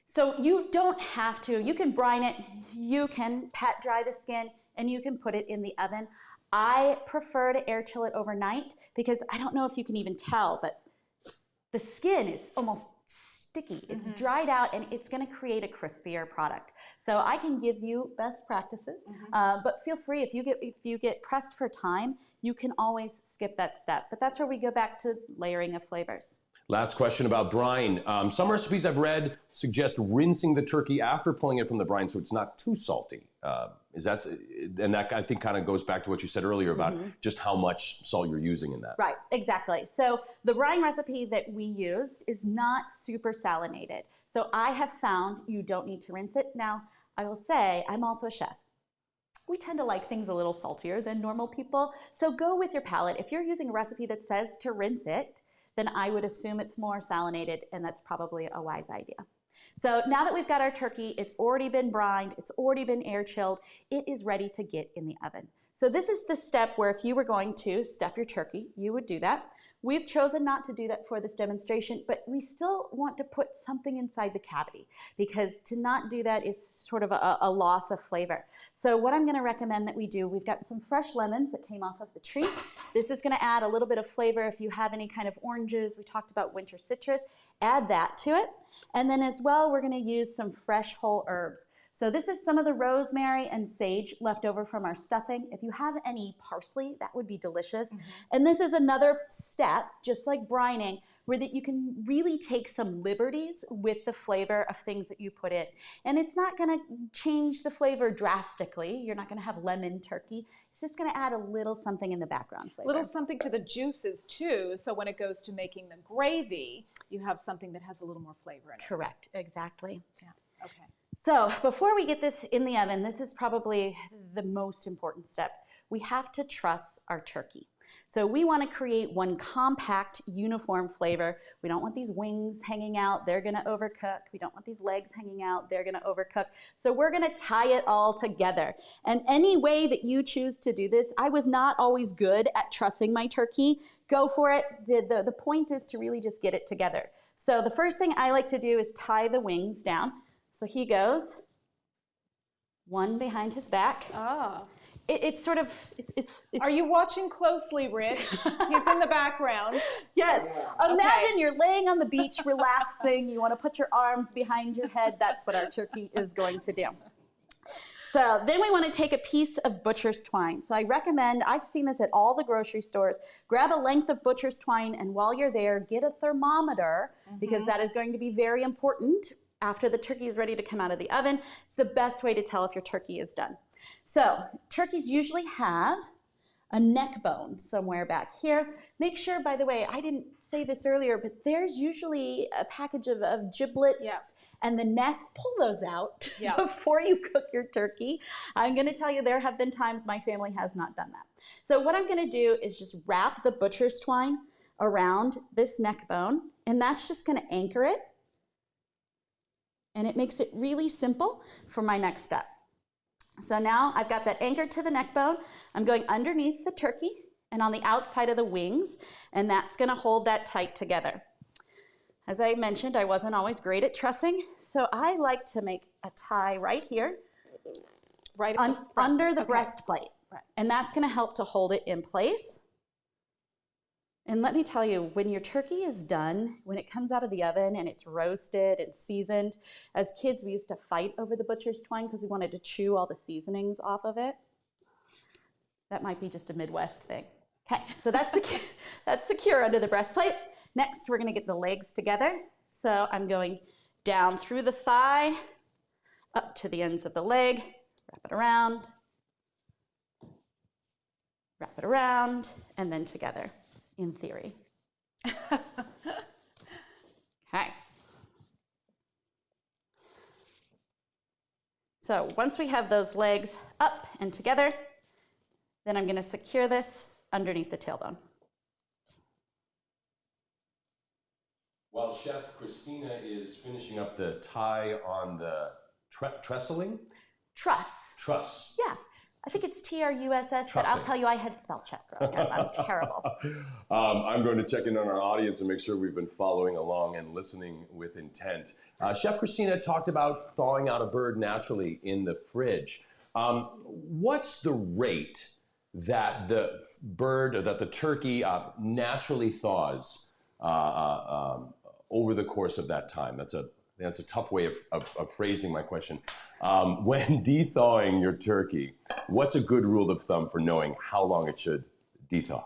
So you don't have to. You can brine it, you can pat dry the skin, and you can put it in the oven. I prefer to air chill it overnight because I don't know if you can even tell, but the skin is almost sticky. It's dried out and it's going to create a crispier product. So I can give you best practices, but feel free if you get pressed for time, you can always skip that step. But that's where we go back to layering of flavors. Last question about brine. Some recipes I've read suggest rinsing the turkey after pulling it from the brine so it's not too salty. And that I think kind of goes back to what you said earlier about just how much salt you're using in that. Right, exactly. So the brine recipe that we used is not super salinated. So I have found you don't need to rinse it. Now, I will say I'm also a chef. We tend to like things a little saltier than normal people. So go with your palate. If you're using a recipe that says to rinse it, then I would assume it's more salinated, and that's probably a wise idea. So now that we've got our turkey, it's already been brined, it's already been air chilled, it is ready to get in the oven. So this is the step where if you were going to stuff your turkey, you would do that. We've chosen not to do that for this demonstration, but we still want to put something inside the cavity because to not do that is sort of a loss of flavor. So what I'm going to recommend that we do, we've got some fresh lemons that came off of the tree. This is going to add a little bit of flavor. If you have any kind of oranges, we talked about winter citrus, add that to it. And then as well, we're going to use some fresh whole herbs. So this is some of the rosemary and sage left over from our stuffing. If you have any parsley, that would be delicious. And this is another step, just like brining, where that you can really take some liberties with the flavor of things that you put in. And it's not going to change the flavor drastically. You're not going to have lemon turkey. It's just going to add a little something in the background flavor. Little something to the juices too, so when it goes to making the gravy, you have something that has a little more flavor in it. Correct, exactly. Yeah. Okay. So before we get this in the oven, this is probably the most important step. We have to truss our turkey. So we want to create one compact, uniform flavor. We don't want these wings hanging out. They're going to overcook. We don't want these legs hanging out. They're going to overcook. So we're going to tie it all together. And any way that you choose to do this, I was not always good at trussing my turkey. Go for it. The point is to really just get it together. So the first thing I like to do is tie the wings down. So he goes one behind his back. Ah. It's sort of, it's. Are you watching closely, Rich? He's in the background. Yes. Imagine Okay. you're laying on the beach, relaxing. You want to put your arms behind your head. That's what our turkey is going to do. So then we want to take a piece of butcher's twine. So I recommend, I've seen this at all the grocery stores, grab a length of butcher's twine, and while you're there, get a thermometer, because that is going to be very important after the turkey is ready to come out of the oven. It's the best way to tell if your turkey is done. So turkeys usually have a neck bone somewhere back here. Make sure, by the way, I didn't say this earlier, but there's usually a package of giblets and the neck. Pull those out before you cook your turkey. I'm going to tell you there have been times my family has not done that. So what I'm going to do is just wrap the butcher's twine around this neck bone, and that's just going to anchor it. And it makes it really simple for my next step. So now I've got that anchored to the neck bone. I'm going underneath the turkey and on the outside of the wings, and that's going to hold that tight together. As I mentioned, I wasn't always great at trussing, so I like to make a tie right here, Right at the front. under the breastplate. Right. And that's going to help to hold it in place. And let me tell you, when your turkey is done, when it comes out of the oven and it's roasted and seasoned, as kids we used to fight over the butcher's twine because we wanted to chew all the seasonings off of it. That might be just a Midwest thing. Okay, so that's secure under the breastplate. Next, we're going to get the legs together. So I'm going down through the thigh, up to the ends of the leg, wrap it around, and then together. In theory. Okay. So once we have those legs up and together, then I'm going to secure this underneath the tailbone. While Chef Christina is finishing up the tie on the trestling? Truss. Truss. Yeah. I think it's TRUSS, but Trust I'll me. tell you, I had spell check growing up. I'm terrible. I'm going to check in on our audience and make sure we've been following along and listening with intent. Chef Christina talked about thawing out a bird naturally in the fridge. What's the rate that the bird, or that the turkey naturally thaws over the course of that time? That's a tough way of phrasing my question. When de-thawing your turkey, what's a good rule of thumb for knowing how long it should de-thaw?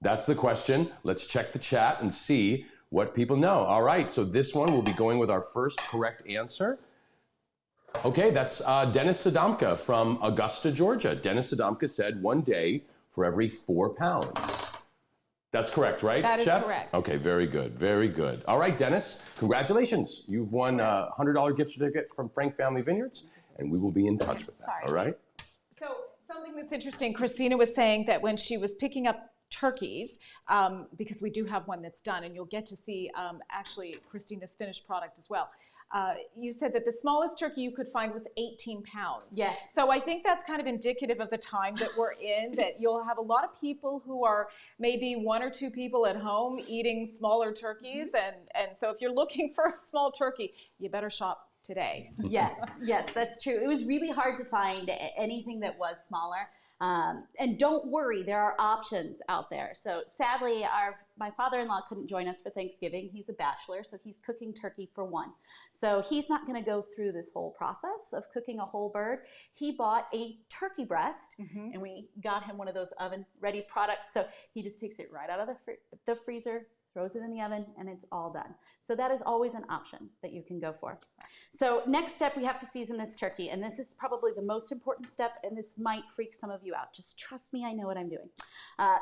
That's the question. Let's check the chat and see what people know. All right, so this one we'll be going with our first correct answer. Okay, that's Dennis Sadamka from Augusta, Georgia. Dennis Sadamka said 1 day for every 4 pounds. That's correct, right, That is Chef? correct. Okay, very good, very good. All right, Dennis, congratulations. You've won a $100 gift certificate from Frank Family Vineyards, and we will be in touch with that, all right? So something that's interesting, Christina was saying that when she was picking up turkeys, because we do have one that's done, and you'll get to see actually Christina's finished product as well. You said that the smallest turkey you could find was 18 pounds. Yes. So I think that's kind of indicative of the time that we're in, that you'll have a lot of people who are maybe 1 or 2 people at home eating smaller turkeys. And so if you're looking for a small turkey, you better shop today. Yes, that's true. It was really hard to find anything that was smaller. And don't worry, there are options out there. So sadly, my father-in-law couldn't join us for Thanksgiving. He's a bachelor, so he's cooking turkey for 1. So he's not going to go through this whole process of cooking a whole bird. He bought a turkey breast, and we got him one of those oven-ready products. So he just takes it right out of the freezer, throws it in the oven, and it's all done. So that is always an option that you can go for. So next step, we have to season this turkey. And this is probably the most important step, and this might freak some of you out. Just trust me, I know what I'm doing.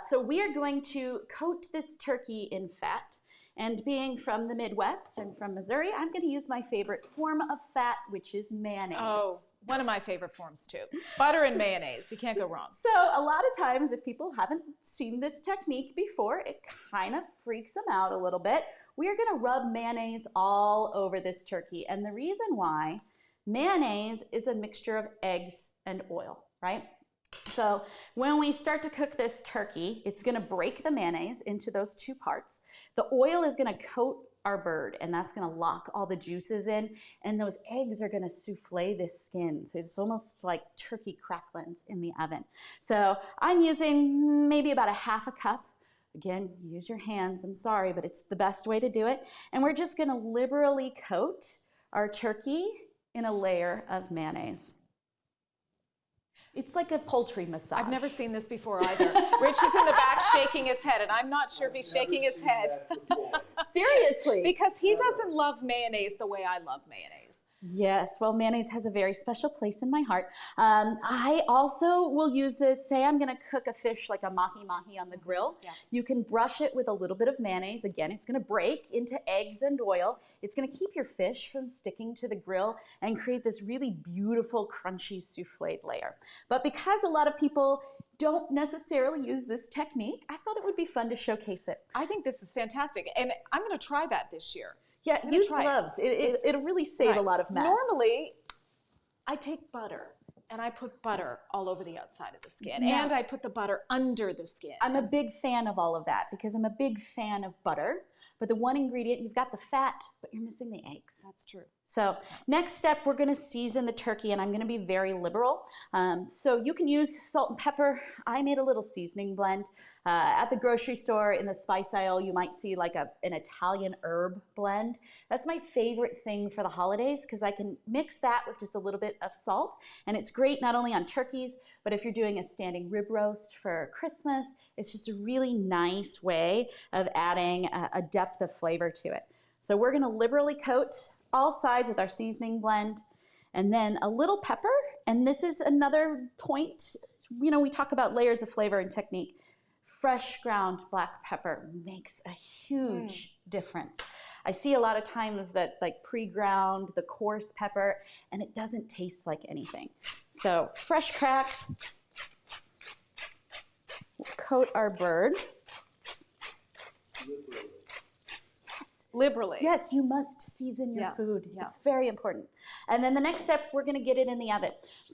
So we are going to coat this turkey in fat. And being from the Midwest and from Missouri, I'm going to use my favorite form of fat, which is mayonnaise. Oh, one of my favorite forms too. Butter and mayonnaise, you can't go wrong. So a lot of times, if people haven't seen this technique before, it kind of freaks them out a little bit. We are going to rub mayonnaise all over this turkey. And the reason why, mayonnaise is a mixture of eggs and oil, right? So when we start to cook this turkey, it's going to break the mayonnaise into those 2 parts. The oil is going to coat our bird, and that's going to lock all the juices in, and those eggs are going to souffle this skin. So it's almost like turkey cracklings in the oven. So I'm using maybe about a half a cup. Again, use your hands, I'm sorry, but it's the best way to do it. And we're just going to liberally coat our turkey in a layer of mayonnaise. It's like a poultry massage. I've never seen this before either. Rich is in the back shaking his head, and I'm not sure if he's shaking his head. Seriously. Because he doesn't love mayonnaise the way I love mayonnaise. Yes, well, mayonnaise has a very special place in my heart. I also will use this, say I'm going to cook a fish like a mahi-mahi on the grill. Yeah. You can brush it with a little bit of mayonnaise. Again, it's going to break into eggs and oil. It's going to keep your fish from sticking to the grill and create this really beautiful, crunchy soufflé layer. But because a lot of people don't necessarily use this technique, I thought it would be fun to showcase it. I think this is fantastic, and I'm going to try that this year. Yeah, use gloves. It'll really save a lot of mess. Normally, I take butter and I put butter all over the outside of the skin, and I put the butter under the skin. I'm a big fan of all of that because I'm a big fan of butter. But the one ingredient, you've got the fat, but you're missing the eggs. That's true. So next step, we're going to season the turkey, and I'm going to be very liberal. So you can use salt and pepper. I made a little seasoning blend. At the grocery store in the spice aisle, you might see like an Italian herb blend. That's my favorite thing for the holidays because I can mix that with just a little bit of salt. And it's great not only on turkeys, but if you're doing a standing rib roast for Christmas, it's just a really nice way of adding a depth of flavor to it. So we're going to liberally coat all sides with our seasoning blend, and then a little pepper. And this is another point. You know, we talk about layers of flavor and technique. Fresh ground black pepper makes a huge difference. I see a lot of times that like pre-ground, the coarse pepper, and it doesn't taste like anything. So fresh cracked, we'll coat our bird. Liberally. Yes, you must season your food. Yeah. It's very important. And then the next step, we're going to get it in the oven.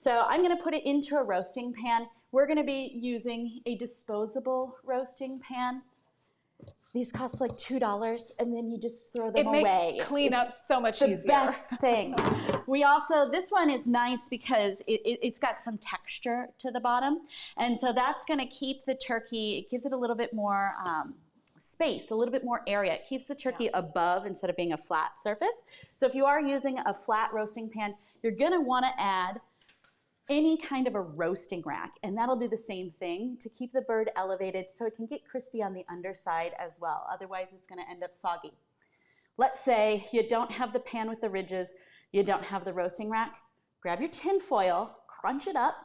So I'm going to put it into a roasting pan. We're going to be using a disposable roasting pan. These cost like $2, and then you just throw them away. It makes cleanup so much easier. The best thing. We also, this one is nice because it's got some texture to the bottom, and so that's going to keep the turkey, it gives it a little bit more space, a little bit more area. It keeps the turkey above instead of being a flat surface. So if you are using a flat roasting pan, you're going to want to add any kind of a roasting rack, and that'll do the same thing to keep the bird elevated so it can get crispy on the underside as well. Otherwise, it's going to end up soggy. Let's say you don't have the pan with the ridges, you don't have the roasting rack. Grab your tin foil, crunch it up,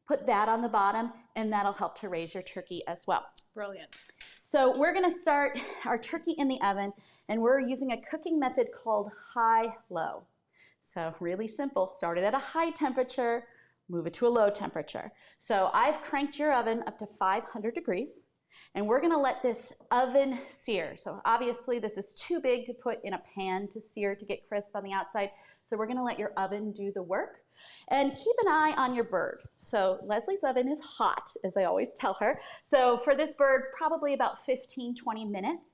put that on the bottom, and that'll help to raise your turkey as well. Brilliant. So we're going to start our turkey in the oven, and we're using a cooking method called high-low. So really simple. Start it at a high temperature, move it to a low temperature. So I've cranked your oven up to 500 degrees, and we're gonna let this oven sear. So obviously this is too big to put in a pan to sear to get crisp on the outside. So we're gonna let your oven do the work. And keep an eye on your bird. So Leslie's oven is hot, as I always tell her. So for this bird, probably about 15, 20 minutes.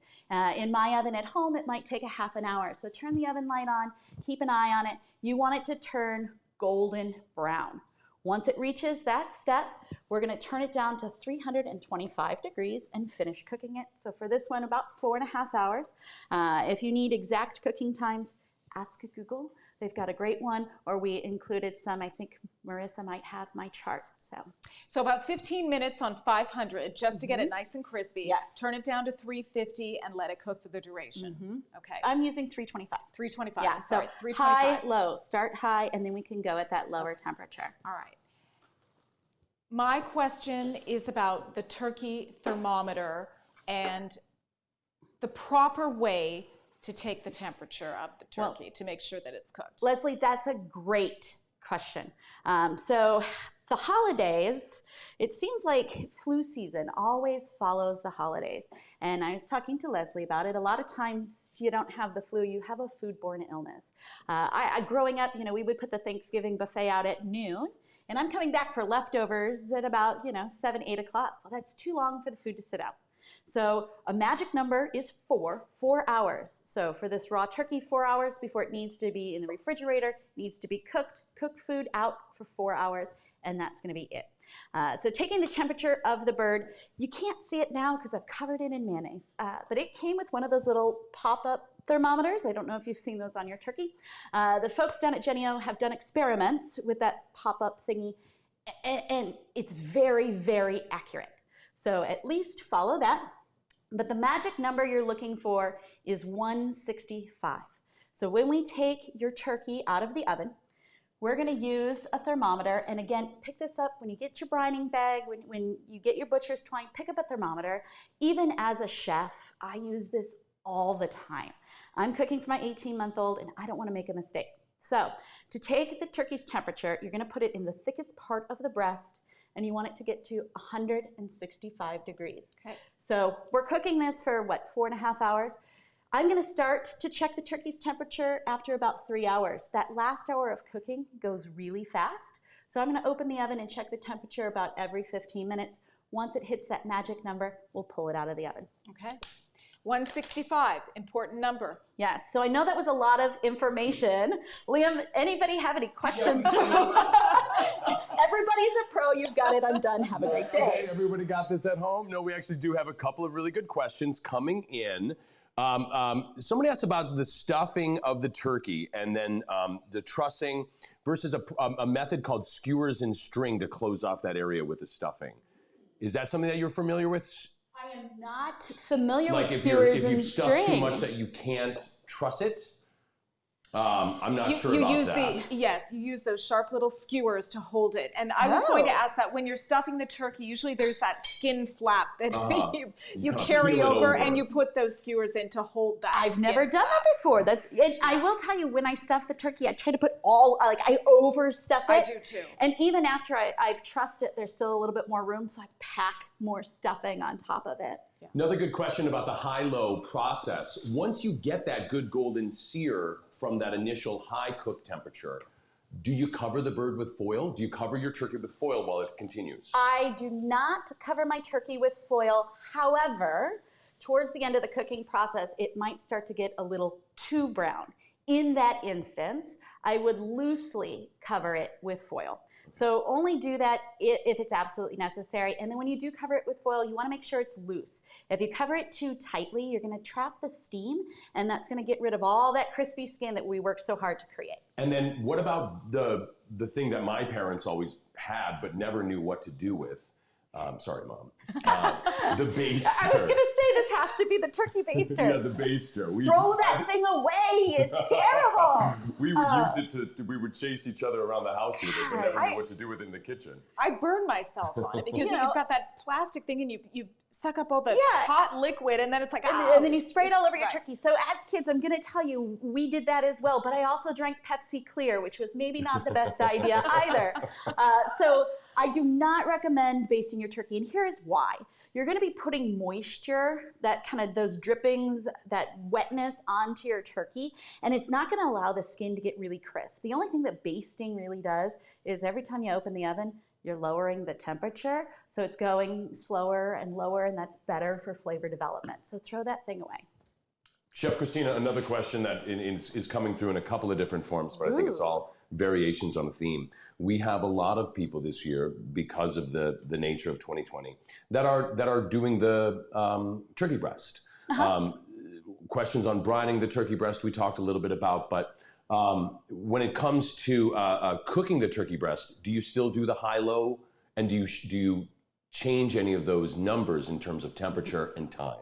In my oven at home, it might take a half an hour. So turn the oven light on, keep an eye on it. You want it to turn golden brown. Once it reaches that step, we're going to turn it down to 325 degrees and finish cooking it. So for this one, about 4.5 hours. If you need exact cooking times, ask Google. They've got a great one, or we included some. I think Marissa might have my chart. So about 15 minutes on 500 just to get it nice and crispy. Yes. Turn it down to 350 and let it cook for the duration. Okay. I'm using 325. 325. Yeah, I'm sorry, so 325. high, low. Start high, and then we can go at that lower temperature. All right. My question is about the turkey thermometer and the proper way to take the temperature of the turkey to make sure that it's cooked. Leslie, that's a great question. So the holidays, it seems like flu season always follows the holidays. And I was talking to Leslie about it. A lot of times you don't have the flu, you have a foodborne illness. Growing up, we would put the Thanksgiving buffet out at noon, and I'm coming back for leftovers at about, 7, 8 o'clock. Well, that's too long for the food to sit out. So a magic number is 4 hours. So for this raw turkey, 4 hours before it needs to be in the refrigerator, needs to be cooked, cook food out for 4 hours, and that's going to be it. So taking the temperature of the bird, you can't see it now because I've covered it in mayonnaise, but it came with one of those little pop-up thermometers. I don't know if you've seen those on your turkey. The folks down at Jennie-O have done experiments with that pop-up thingy, and it's very, very accurate. So at least follow that. But the magic number you're looking for is 165. So when we take your turkey out of the oven, we're going to use a thermometer. And again, pick this up when you get your brining bag, when you get your butcher's twine, pick up a thermometer. Even as a chef, I use this all the time. I'm cooking for my 18-month-old, and I don't want to make a mistake. So to take the turkey's temperature, you're going to put it in the thickest part of the breast, and you want it to get to 165 degrees. Okay. So we're cooking this for, 4.5 hours? I'm going to start to check the turkey's temperature after about 3 hours. That last hour of cooking goes really fast. So I'm going to open the oven and check the temperature about every 15 minutes. Once it hits that magic number, we'll pull it out of the oven. Okay. 165, important number. Yes, so I know that was a lot of information. Liam, anybody have any questions? Everybody's a pro, you've got it, I'm done, have a great day. Okay, everybody got this at home? No, we actually do have a couple of really good questions coming in. Somebody asked about the stuffing of the turkey and then the trussing versus a method called skewers and string to close off that area with the stuffing. Is that something that you're familiar with? I am not familiar with skewers if and you've stuffed string. too much that you can't truss it. I'm not sure you about use that. Yes, you use those sharp little skewers to hold it. And I was going to ask that when you're stuffing the turkey, usually there's that skin flap that you carry over and you put those skewers in to hold that. I've never done that before. I will tell you, when I stuff the turkey, I try to put I overstuff it. I do too. And even after I've trussed it, there's still a little bit more room, so I pack more stuffing on top of it. Yeah. Another good question about the high-low process. Once you get that good golden sear from that initial high cook temperature, Do you cover the bird with foil? Do you cover your turkey with foil while it continues? I do not cover my turkey with foil. However, towards the end of the cooking process, it might start to get a little too brown. In that instance, I would loosely cover it with foil. So only do that if it's absolutely necessary. And then when you do cover it with foil, you want to make sure it's loose. If you cover it too tightly, you're going to trap the steam, and that's going to get rid of all that crispy skin that we work so hard to create. And then what about the thing that my parents always had but never knew what to do with? Sorry, Mom. The baster. I was going to say this has to be the turkey baster. Yeah, the baster. Throw that thing away. It's terrible. We would use it we would chase each other around the house with it, but never knew what to do with it in the kitchen. I burn myself on it because you've got that plastic thing and you suck up all the Yeah. hot liquid, and then it's like, And then you spray it all over your Right. turkey. So as kids, I'm going to tell you, we did that as well. But I also drank Pepsi Clear, which was maybe not the best idea either. So I do not recommend basting your turkey. And here is why. You're going to be putting moisture, that kind of those drippings, that wetness onto your turkey. And it's not going to allow the skin to get really crisp. The only thing that basting really does is every time you open the oven, you're lowering the temperature. So it's going slower and lower, and that's better for flavor development. So throw that thing away. Chef Christina, another question that is coming through in a couple of different forms, but I think it's all variations on the theme. We have a lot of people this year, because of the nature of 2020, that are doing the turkey breast. Questions on brining the turkey breast we talked a little bit about, but when it comes to cooking the turkey breast, do you still do the high-low, and do you change any of those numbers in terms of temperature and time?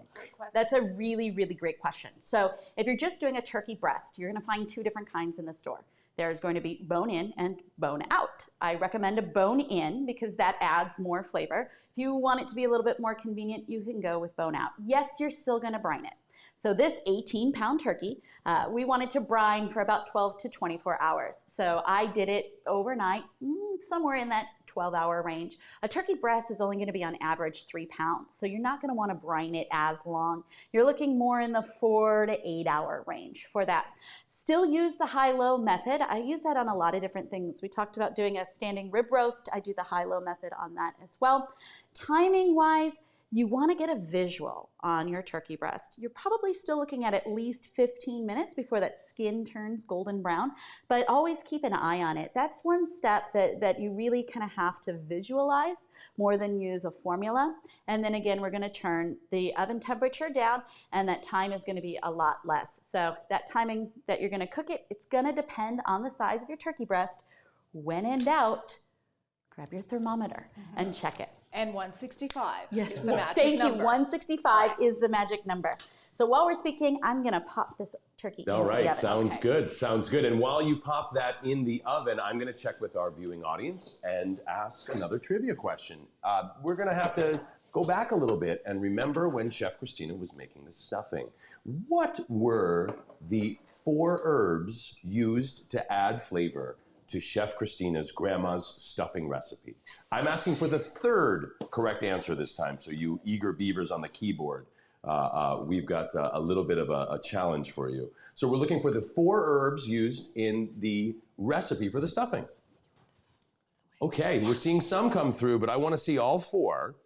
That's a really, really great question. So if you're just doing a turkey breast, you're going to find two different kinds in the store. There's going to be bone in and bone out. I recommend a bone in because that adds more flavor. If you want it to be a little bit more convenient, you can go with bone out. Yes, you're still going to brine it. So this 18-pound turkey, we wanted to brine for about 12 to 24 hours. So I did it overnight, somewhere in that 12-hour range. A turkey breast is only going to be on average 3 pounds. So you're not going to want to brine it as long. You're looking more in the 4 to 8 hour range for that. Still use the high-low method. I use that on a lot of different things. We talked about doing a standing rib roast. I do the high-low method on that as well. Timing-wise, you want to get a visual on your turkey breast. You're probably still looking at least 15 minutes before that skin turns golden brown, but always keep an eye on it. That's one step that you really kind of have to visualize more than use a formula. And then again, we're going to turn the oven temperature down, and that time is going to be a lot less. So that timing that you're going to cook it, it's going to depend on the size of your turkey breast. When in doubt, grab your thermometer and check it. And 165 Yes, is the magic thank number. you. 165 is the magic number. So while we're speaking, I'm going to pop this turkey All into the right, oven. sounds good, sounds good. And while you pop that in the oven, I'm going to check with our viewing audience and ask another trivia question. We're going to have to go back a little bit and remember when Chef Christina was making the stuffing. What were the 4 herbs used to add flavor to Chef Christina's grandma's stuffing recipe? I'm asking for the 3rd correct answer this time, so you eager beavers on the keyboard, we've got a little bit of a challenge for you. So we're looking for the 4 herbs used in the recipe for the stuffing. Okay, we're seeing some come through, but I want to see all 4.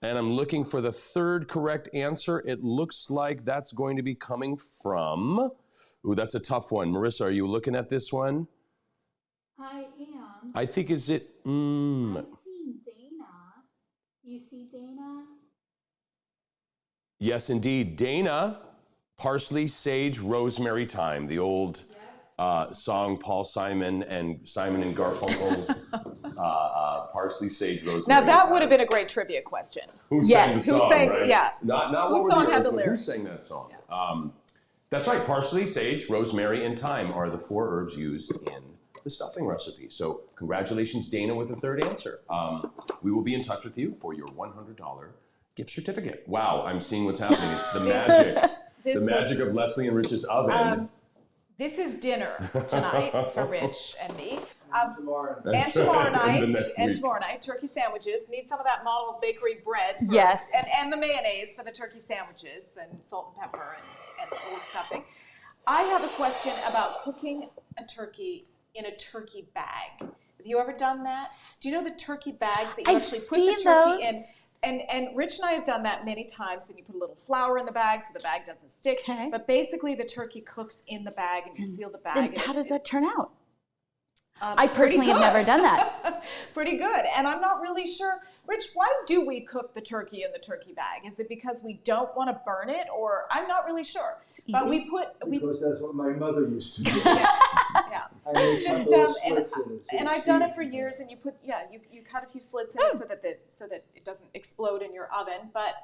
And I'm looking for the 3rd correct answer. It looks like that's going to be coming from, ooh, that's a tough one. Marissa, are you looking at this one? I am. I think, is it, I'm seeing Dana. You see Dana? Yes, indeed. Dana, parsley, sage, rosemary, thyme. The old song, Paul Simon and Garfunkel, parsley, sage, rosemary. Now that thyme. would have been a great trivia question. Who Yes. sang the Who song, sang- right? yeah. Not Whose what song were the had the lyrics, but who lyrics? sang that song? That's right. Parsley, sage, rosemary, and thyme are the 4 herbs used in the stuffing recipe. So congratulations, Dana, with the 3rd answer. We will be in touch with you for your $100 gift certificate. Wow, I'm seeing what's happening. It's the magic. The magic of Leslie and Rich's oven. This is dinner tonight for Rich and me. That's And tomorrow right. night, The next week. turkey sandwiches. Need some of that model bakery bread. Yes. And the mayonnaise for the turkey sandwiches, and salt and pepper and the whole stuffing. I have a question about cooking a turkey in a turkey bag. Have you ever done that? Do you know the turkey bags that you I've actually put the seen turkey those. in? And Rich and I have done that many times. And you put a little flour in the bag so the bag doesn't stick. Okay. But basically, the turkey cooks in the bag, and you seal the bag. Then how does that turn out? I Pretty personally have never good. done that. Pretty good. And I'm not really sure, Rich, why do we cook the turkey in the turkey bag? Is it because we don't want to burn it, or I'm not really sure. But easy. Because that's what my mother used to do. Yeah. I made It's some just little slits in it, so and to I've done it speak. for years, and you cut a few slits in it so that it doesn't explode in your oven. But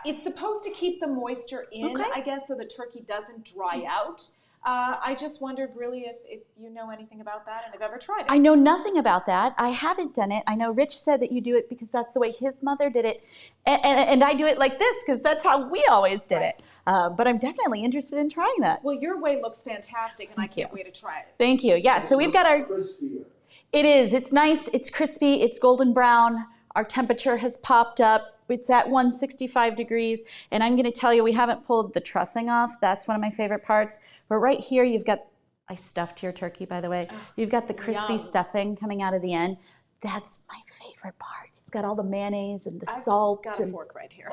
it's supposed to keep the moisture in, Okay. I guess, so the turkey doesn't dry out. I just wondered really if you know anything about that and have ever tried it. I know nothing about that. I haven't done it. I know Rich said that you do it because that's the way his mother did it. And I do it like this because that's how we always did it. But I'm definitely interested in trying that. Well, your way looks fantastic, and I Thank you. can't wait to try it. Thank you. Yeah, so we've got our, Crispier. it is, it's nice, it's crispy, it's golden brown. Our temperature has popped up. It's at 165 degrees. And I'm going to tell you, we haven't pulled the trussing off. That's one of my favorite parts. But right here, you've got, I stuffed your turkey, by the way. You've got the crispy Yum. stuffing coming out of the end. That's my favorite part. It's got all the mayonnaise and the salt. Got a and fork right here.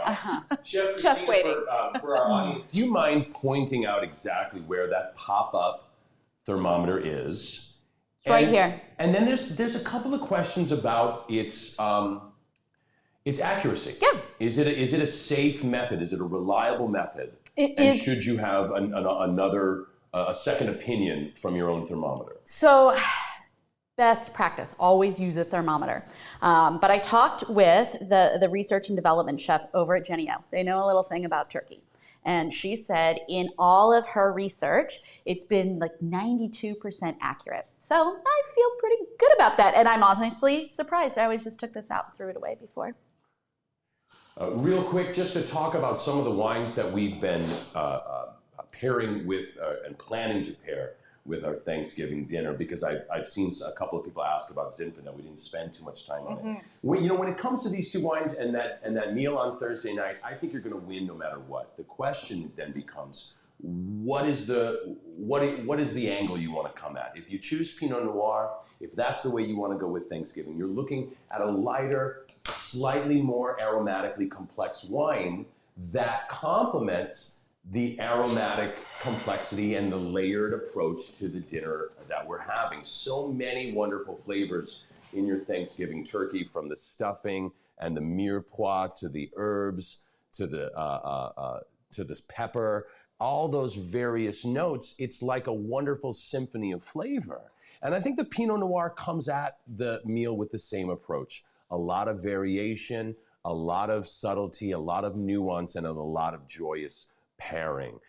Chef Just Christina, waiting. for our audience, do you mind pointing out exactly where that pop-up thermometer is? It's right here. And then there's a couple of questions about its accuracy. Yeah. Is it a safe method? Is it a reliable method? It and is. should you have a second opinion from your own thermometer? So, best practice, always use a thermometer. But I talked with the research and development chef over at Jennie-O. They know a little thing about turkey. And she said in all of her research, it's been like 92% accurate. So I feel pretty good about that. And I'm honestly surprised. I always just took this out and threw it away before. Real quick, just to talk about some of the wines that we've been pairing with and planning to pair with our Thanksgiving dinner, because I've seen a couple of people ask about Zinfandel. We didn't spend too much time on it. When it comes to these two wines and that meal on Thursday night, I think you're going to win no matter what. The question then becomes, what is the angle you want to come at? If you choose Pinot Noir, if that's the way you want to go with Thanksgiving, you're looking at a lighter, slightly more aromatically complex wine that complements the aromatic complexity and the layered approach to the dinner that we're having. So many wonderful flavors in your Thanksgiving turkey, from the stuffing and the mirepoix to the herbs to this pepper, all those various notes. It's like a wonderful symphony of flavor. And I think the Pinot Noir comes at the meal with the same approach. A lot of variation, a lot of subtlety, a lot of nuance, and a lot of joyous pairing.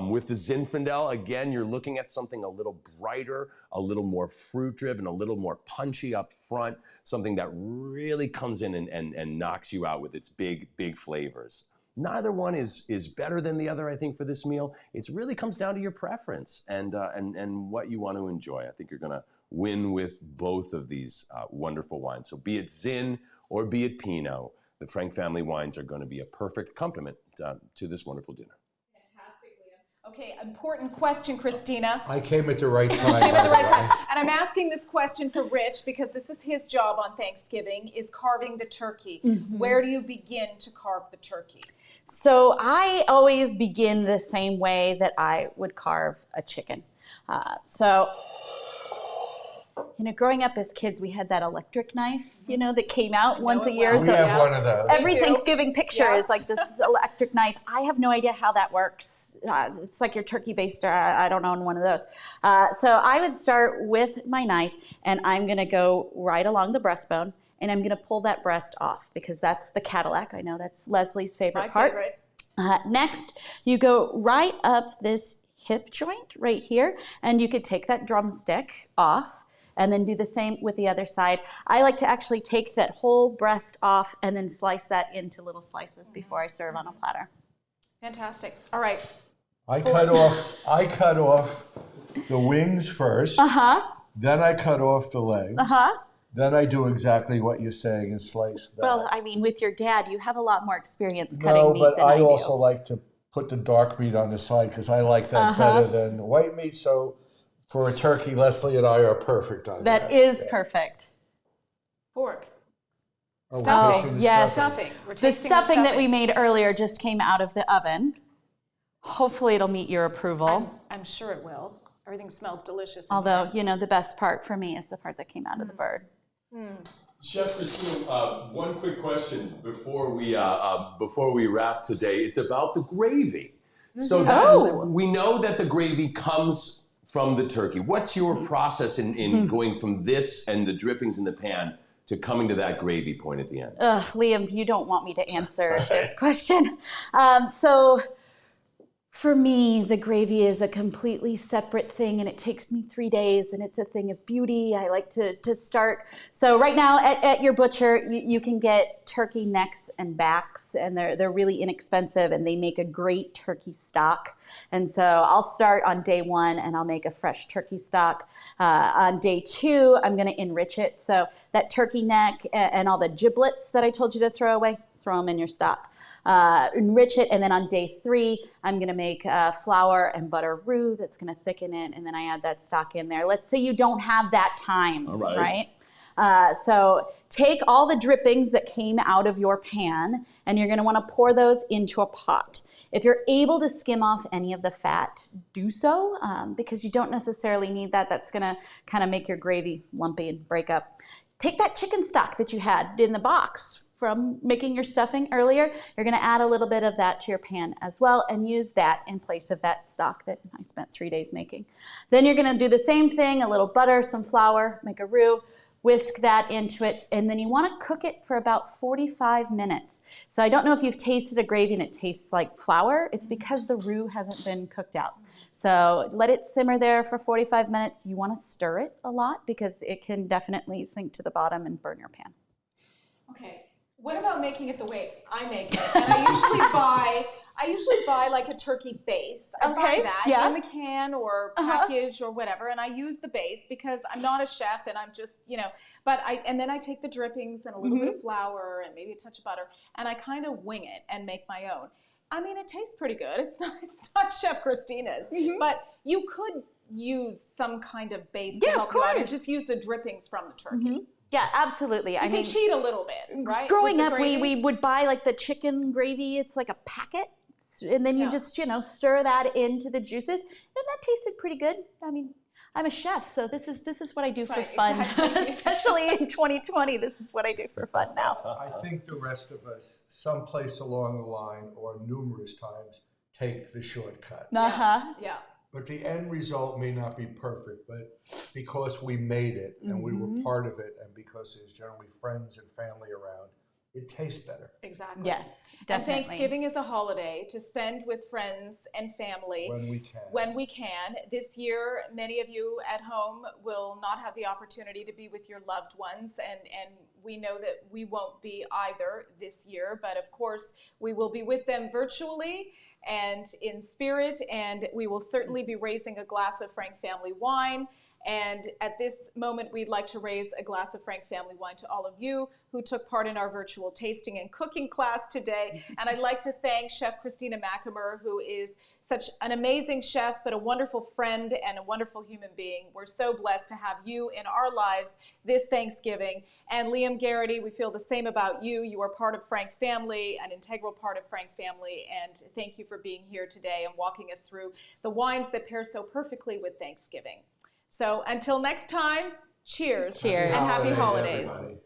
With the Zinfandel, again, you're looking at something a little brighter, a little more fruit-driven, a little more punchy up front, something that really comes in and knocks you out with its big flavors. Neither one is better than the other, I think, for this meal. It really comes down to your preference and what you want to enjoy. I think you're going to win with both of these wonderful wines. So be it Zin or be it Pinot, the Frank family wines are going to be a perfect accompaniment to this wonderful dinner. Okay, important question, Christina. I came at the right time. Came at the by right way. time. And I'm asking this question for Rich because this is his job on Thanksgiving, is carving the turkey. Where do you begin to carve the turkey? So I always begin the same way that I would carve a chicken. Growing up as kids, we had that electric knife, that came out once a year. We So have one of those. every too. Thanksgiving picture Yeah. is like this electric knife. I have no idea how that works. It's like your turkey baster. I don't own one of those. So I would start with my knife, and I'm going to go right along the breastbone, and I'm going to pull that breast off because that's the Cadillac. I know that's Leslie's favorite My part. favorite. Next, you go right up this hip joint right here, and you could take that drumstick off and then do the same with the other side. I like to actually take that whole breast off and then slice that into little slices before I serve on a platter. Fantastic. All right. I cut off the wings first. Then I cut off the legs. Then I do exactly what you're saying and slice that. Well, I mean, with your dad, you have a lot more experience cutting meat but than I do. also like to put the dark meat on the side because I like that better than the white meat. So For a turkey, Leslie and I are perfect on that. That is yes. perfect. Fork. Oh, we're Stuffing. tasting the Yes. Stuffing. We're The tasting stuffing that we made earlier just came out of the oven. Hopefully it'll meet your approval. I'm sure it will. Everything smells delicious. Although, you know, the best part for me is the part that came out of the bird. Chef Christina, one quick question before we wrap today. It's about the gravy. So that we know that the gravy comes from the turkey. What's your process in going from this and the drippings in the pan to coming to that gravy point at the end? Liam, you don't want me to answer this question. So for me, the gravy is a completely separate thing, and it takes me 3 days, and it's a thing of beauty. I like to start. So right now at your butcher, you can get turkey necks and backs, and they're really inexpensive, and they make a great turkey stock. And so I'll start on day 1, and I'll make a fresh turkey stock. On day 2, I'm going to enrich it. So that turkey neck and all the giblets that I told you to throw away, throw them in your stock. Enrich it, and then on day 3, I'm going to make flour and butter roux that's going to thicken it, and then I add that stock in there. Let's say you don't have that time, right? So take all the drippings that came out of your pan, and you're going to want to pour those into a pot. If you're able to skim off any of the fat, do so, because you don't necessarily need that. That's going to kind of make your gravy lumpy and break up. Take that chicken stock that you had in the box from making your stuffing earlier. You're going to add a little bit of that to your pan as well and use that in place of that stock that I spent 3 days making. Then you're going to do the same thing, a little butter, some flour, make a roux, whisk that into it, and then you want to cook it for about 45 minutes. So I don't know if you've tasted a gravy and it tastes like flour. It's because the roux hasn't been cooked out. So let it simmer there for 45 minutes. You want to stir it a lot because it can definitely sink to the bottom and burn your pan. Okay. What about making it the way I make it? And I usually buy like a turkey base. I buy that in the can or package or whatever, and I use the base because I'm not a chef and I'm just, and then I take the drippings and a little bit of flour and maybe a touch of butter, and I kind of wing it and make my own. I mean, it tastes pretty good. It's not Chef Christina's, but you could use some kind of base to help you out and just use the drippings from the turkey. Yeah, absolutely. You can cheat a little bit, right? Growing up, we would buy like the chicken gravy. It's like a packet. And then you just, stir that into the juices. And that tasted pretty good. I mean, I'm a chef, so this is what I do for fun. Exactly. Especially in 2020, this is what I do for fun now. I think the rest of us, someplace along the line or numerous times, take the shortcut. Yeah. But the end result may not be perfect, but because we made it and we were part of it, and because there's generally friends and family around, it tastes better. Exactly. Yes, definitely. And Thanksgiving is a holiday to spend with friends and family when we can. This year, many of you at home will not have the opportunity to be with your loved ones, and we know that we won't be either this year, but of course we will be with them virtually and in spirit, and we will certainly be raising a glass of Frank family wine. And at this moment, we'd like to raise a glass of Frank family wine to all of you who took part in our virtual tasting and cooking class today. And I'd like to thank Chef Christina Machamer, who is such an amazing chef, but a wonderful friend and a wonderful human being. We're so blessed to have you in our lives this Thanksgiving. And Liam Garrity, we feel the same about you. You are part of Frank family, an integral part of Frank family. And thank you for being here today and walking us through the wines that pair so perfectly with Thanksgiving. So until next time, cheers. Cheers. And happy holidays. Everybody.